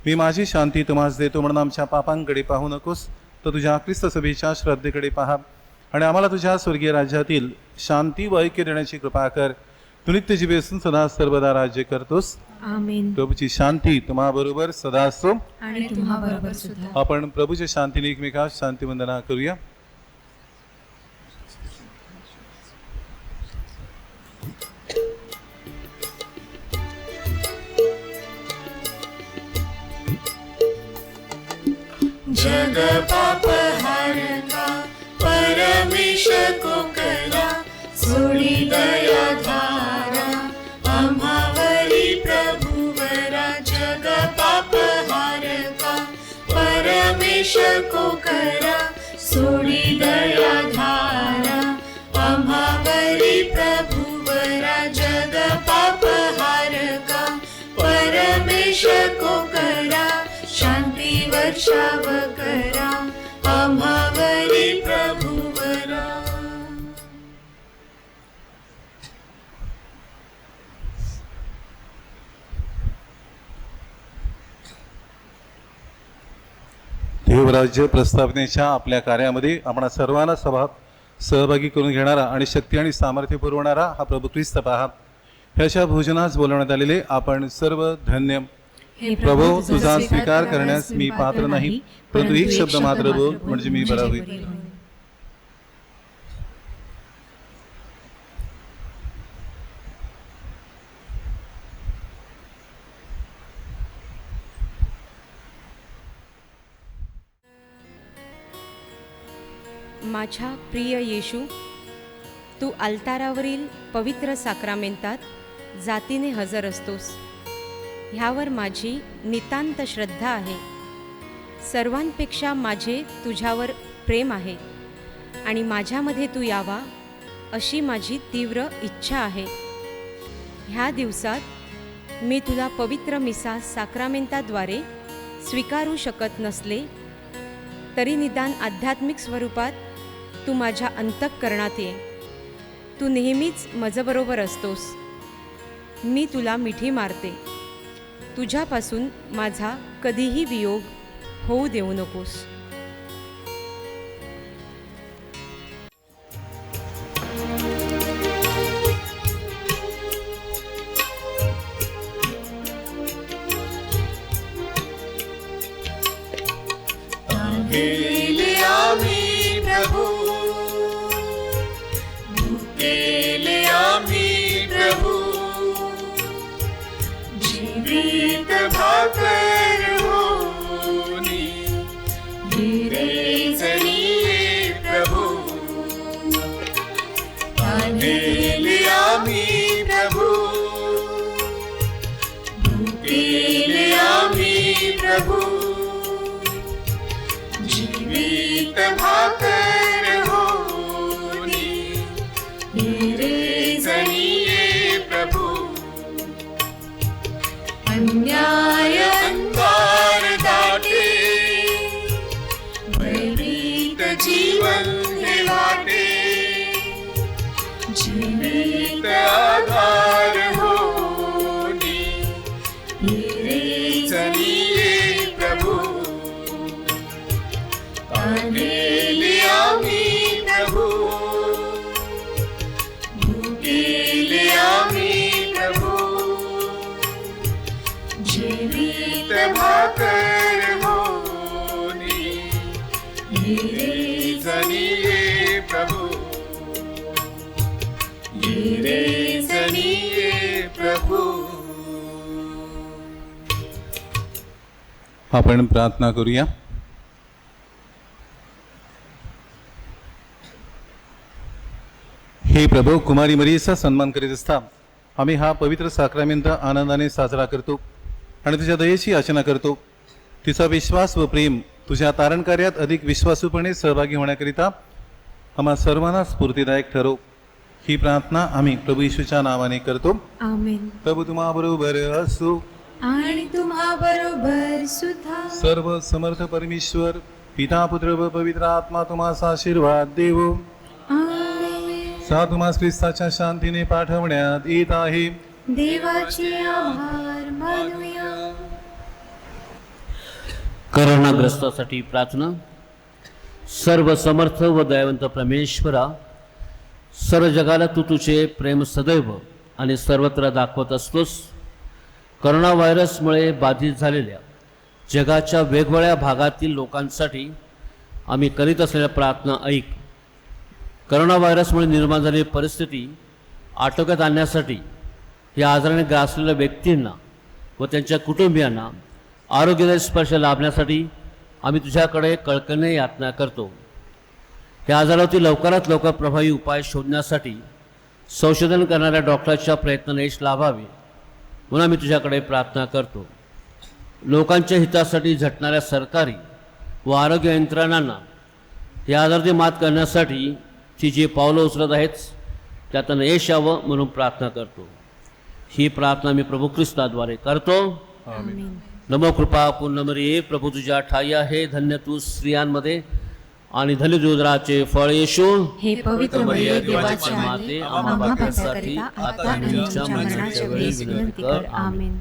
मी माझी शांती तुम्हास देतो. म्हणून आमच्या पापांकडे पाहू नकोस, तर तुझ्या ख्रिस्त सभेच्या श्रद्धेकडे पहा आणि आम्हाला तुझ्या स्वर्गीय राज्यातील शांती व ऐक्य देण्याची कृपा कर. तू नित्य जीवी असून सदा सर्वदा राज्य करतोस. आमेन. प्रभूची शांती तुम्हा बरोबर सदा असो. आणि तुम्हा बरोबर सुद्धा. आपण प्रभूच्या शांतीने एकमेकास शांती वंदना करूया. जग पाप हारका परमेश को करा, सोडी दया धारा आम्हावरी प्रभुवरा. जग पाप हारका परमेश को करा, सोडी दया धारा आम्हावरी प्रभुवरा. जग पाप हारका परमेश को करा, शांती वर्षाव करा आम्हावरी प्रभुवरा. देवराज्य प्रस्थापनेच्या आपल्या कार्यामध्ये आपण सर्वांना सहभागी करून घेणारा आणि शक्ती आणि सामर्थ्य पुरवणारा हा प्रभू ख्रिस्त पहा. ह्याच्या भोजनास बोलवण्यात आलेले आपण सर्व धन्य. हे प्रभू, तुझा स्वीकार करण्यास मी पात्र नाही, परंतु एक शब्द मात्र बोल, म्हणजे मी बरा होईल. माझ्या प्रिय येशू, तू अल्तारावरील पवित्र साक्रामेंतात जातीने हजर असतोस. ह्यावर माझी नितांत श्रद्धा आहे. सर्वांपेक्षा माझे तुझ्यावर प्रेम आहे आणि माझ्यामध्ये तू यावा अशी माझी तीव्र इच्छा आहे. ह्या दिवसात मी तुला पवित्र मिसा साक्रामेंताद्वारे स्वीकारू शकत नसले तरी निदान आध्यात्मिक स्वरूपात तू माझ्या अंतःकरणात ये. तू नेहमीच माझ्याबरोबर असतोस. मी तुला मिठी मारते. तुझ्यापासून माझा कधीही वियोग होऊ देऊ नकोस. गेले आम्ही प्रभू, गेले आम्ही प्रभू, जीवित भाकर होनी गिरे जणिये प्रभू. गेले आम्ही प्रभू, गेले आम्ही प्रभू, जीवित भाकर होनी गिरे जणिये प्रभू. अन्याय अंधार दाटे, भयभीत जीवन हे वाटे, जीवित आधार होनी गिरे जणिये प्रभू. गेले आम्ही प्रभू, गेले आम्ही प्रभू, जीवित भाकर होनी गिरे जणिये प्रभू, गिरे जणिये प्रभू. आपण प्रार्थना करूया. हे प्रभू, कुमारी मरियेचा सन्मान करीत असता आम्ही हा पवित्र साक्रामेंट आनंदाने साजरा करतो आणि तुझ्या दयेची याचना करतो. तिचा विश्वास व प्रेम तुझ्या तारण कार्यात अधिक विश्वासूपणे सहभागी होण्याकरिता आम्हा सर्वांना स्फूर्तिदायक ठरव. ही प्रार्थना आम्ही प्रभू येशूच्या नावाने करतो. आमेन. प्रभू तुम्हा बरोबर असो. आणि तुम्हा बरोबर सुद्धा. सर्व समर्थ परमेश्वर पिता पुत्र व पवित्र आत्मा तुम्हास आशीर्वाद देवो. आमेन. सा तुम्हास ख्रिस्ताच्या शांतीने पाठवण्यात येत आहे. देवाचे आभार मानूया. करोनाग्रस्तासाठी प्रार्थना. सर्व समर्थ व दयावंत परमेश्वरा, सर्व जगाला तू तुझे प्रेम सदैव आणि सर्वत्र दाखवत असतोस. करोना व्हायरसमुळे बाधित झालेल्या जगाच्या वेगवेगळ्या भागातील लोकांसाठी आम्ही करीत असलेल्या प्रार्थना ऐक. करोना व्हायरसमुळे निर्माण झालेली परिस्थिती आटोक्यात आणण्यासाठी या आजाराने ग्रासलेल्या व्यक्तींना व त्यांच्या कुटुंबियांना आरोग्यदायी स्पर्श लाभण्यासाठी आम्ही तुझ्याकडे कळकळीने यातना करतो. या आजारावरती लवकरात लवकर प्रभावी उपाय शोधण्यासाठी संशोधन करणाऱ्या डॉक्टरच्या प्रयत्नाने यश लाभावे म्हणून आम्ही तुझ्याकडे प्रार्थना करतो. लोकांच्या हितासाठी झटणाऱ्या सरकारी व आरोग्य यंत्रणांना या आजारावरती मात करण्यासाठी ती जे पावलं उचलत आहेत त्यातून यश यावं म्हणून प्रार्थना करतो. ही प्रार्थना मी प्रभू ख्रिस्ताद्वारे करतो. आमेन. नमो कृपा पूर्ण मरिये, प्रभू तुझ्या ठाई आहे, धन्य तू स्त्रियांमध्ये आणि धन्य दुधाचे फळ येशू. हे पवित्र मरिये, देवाची माते, माते, आम्हा आम्हा पापांसाठी पापांकरिता आता आणि आमच्या मरणाच्या वेळी विनंती कर. आमेन.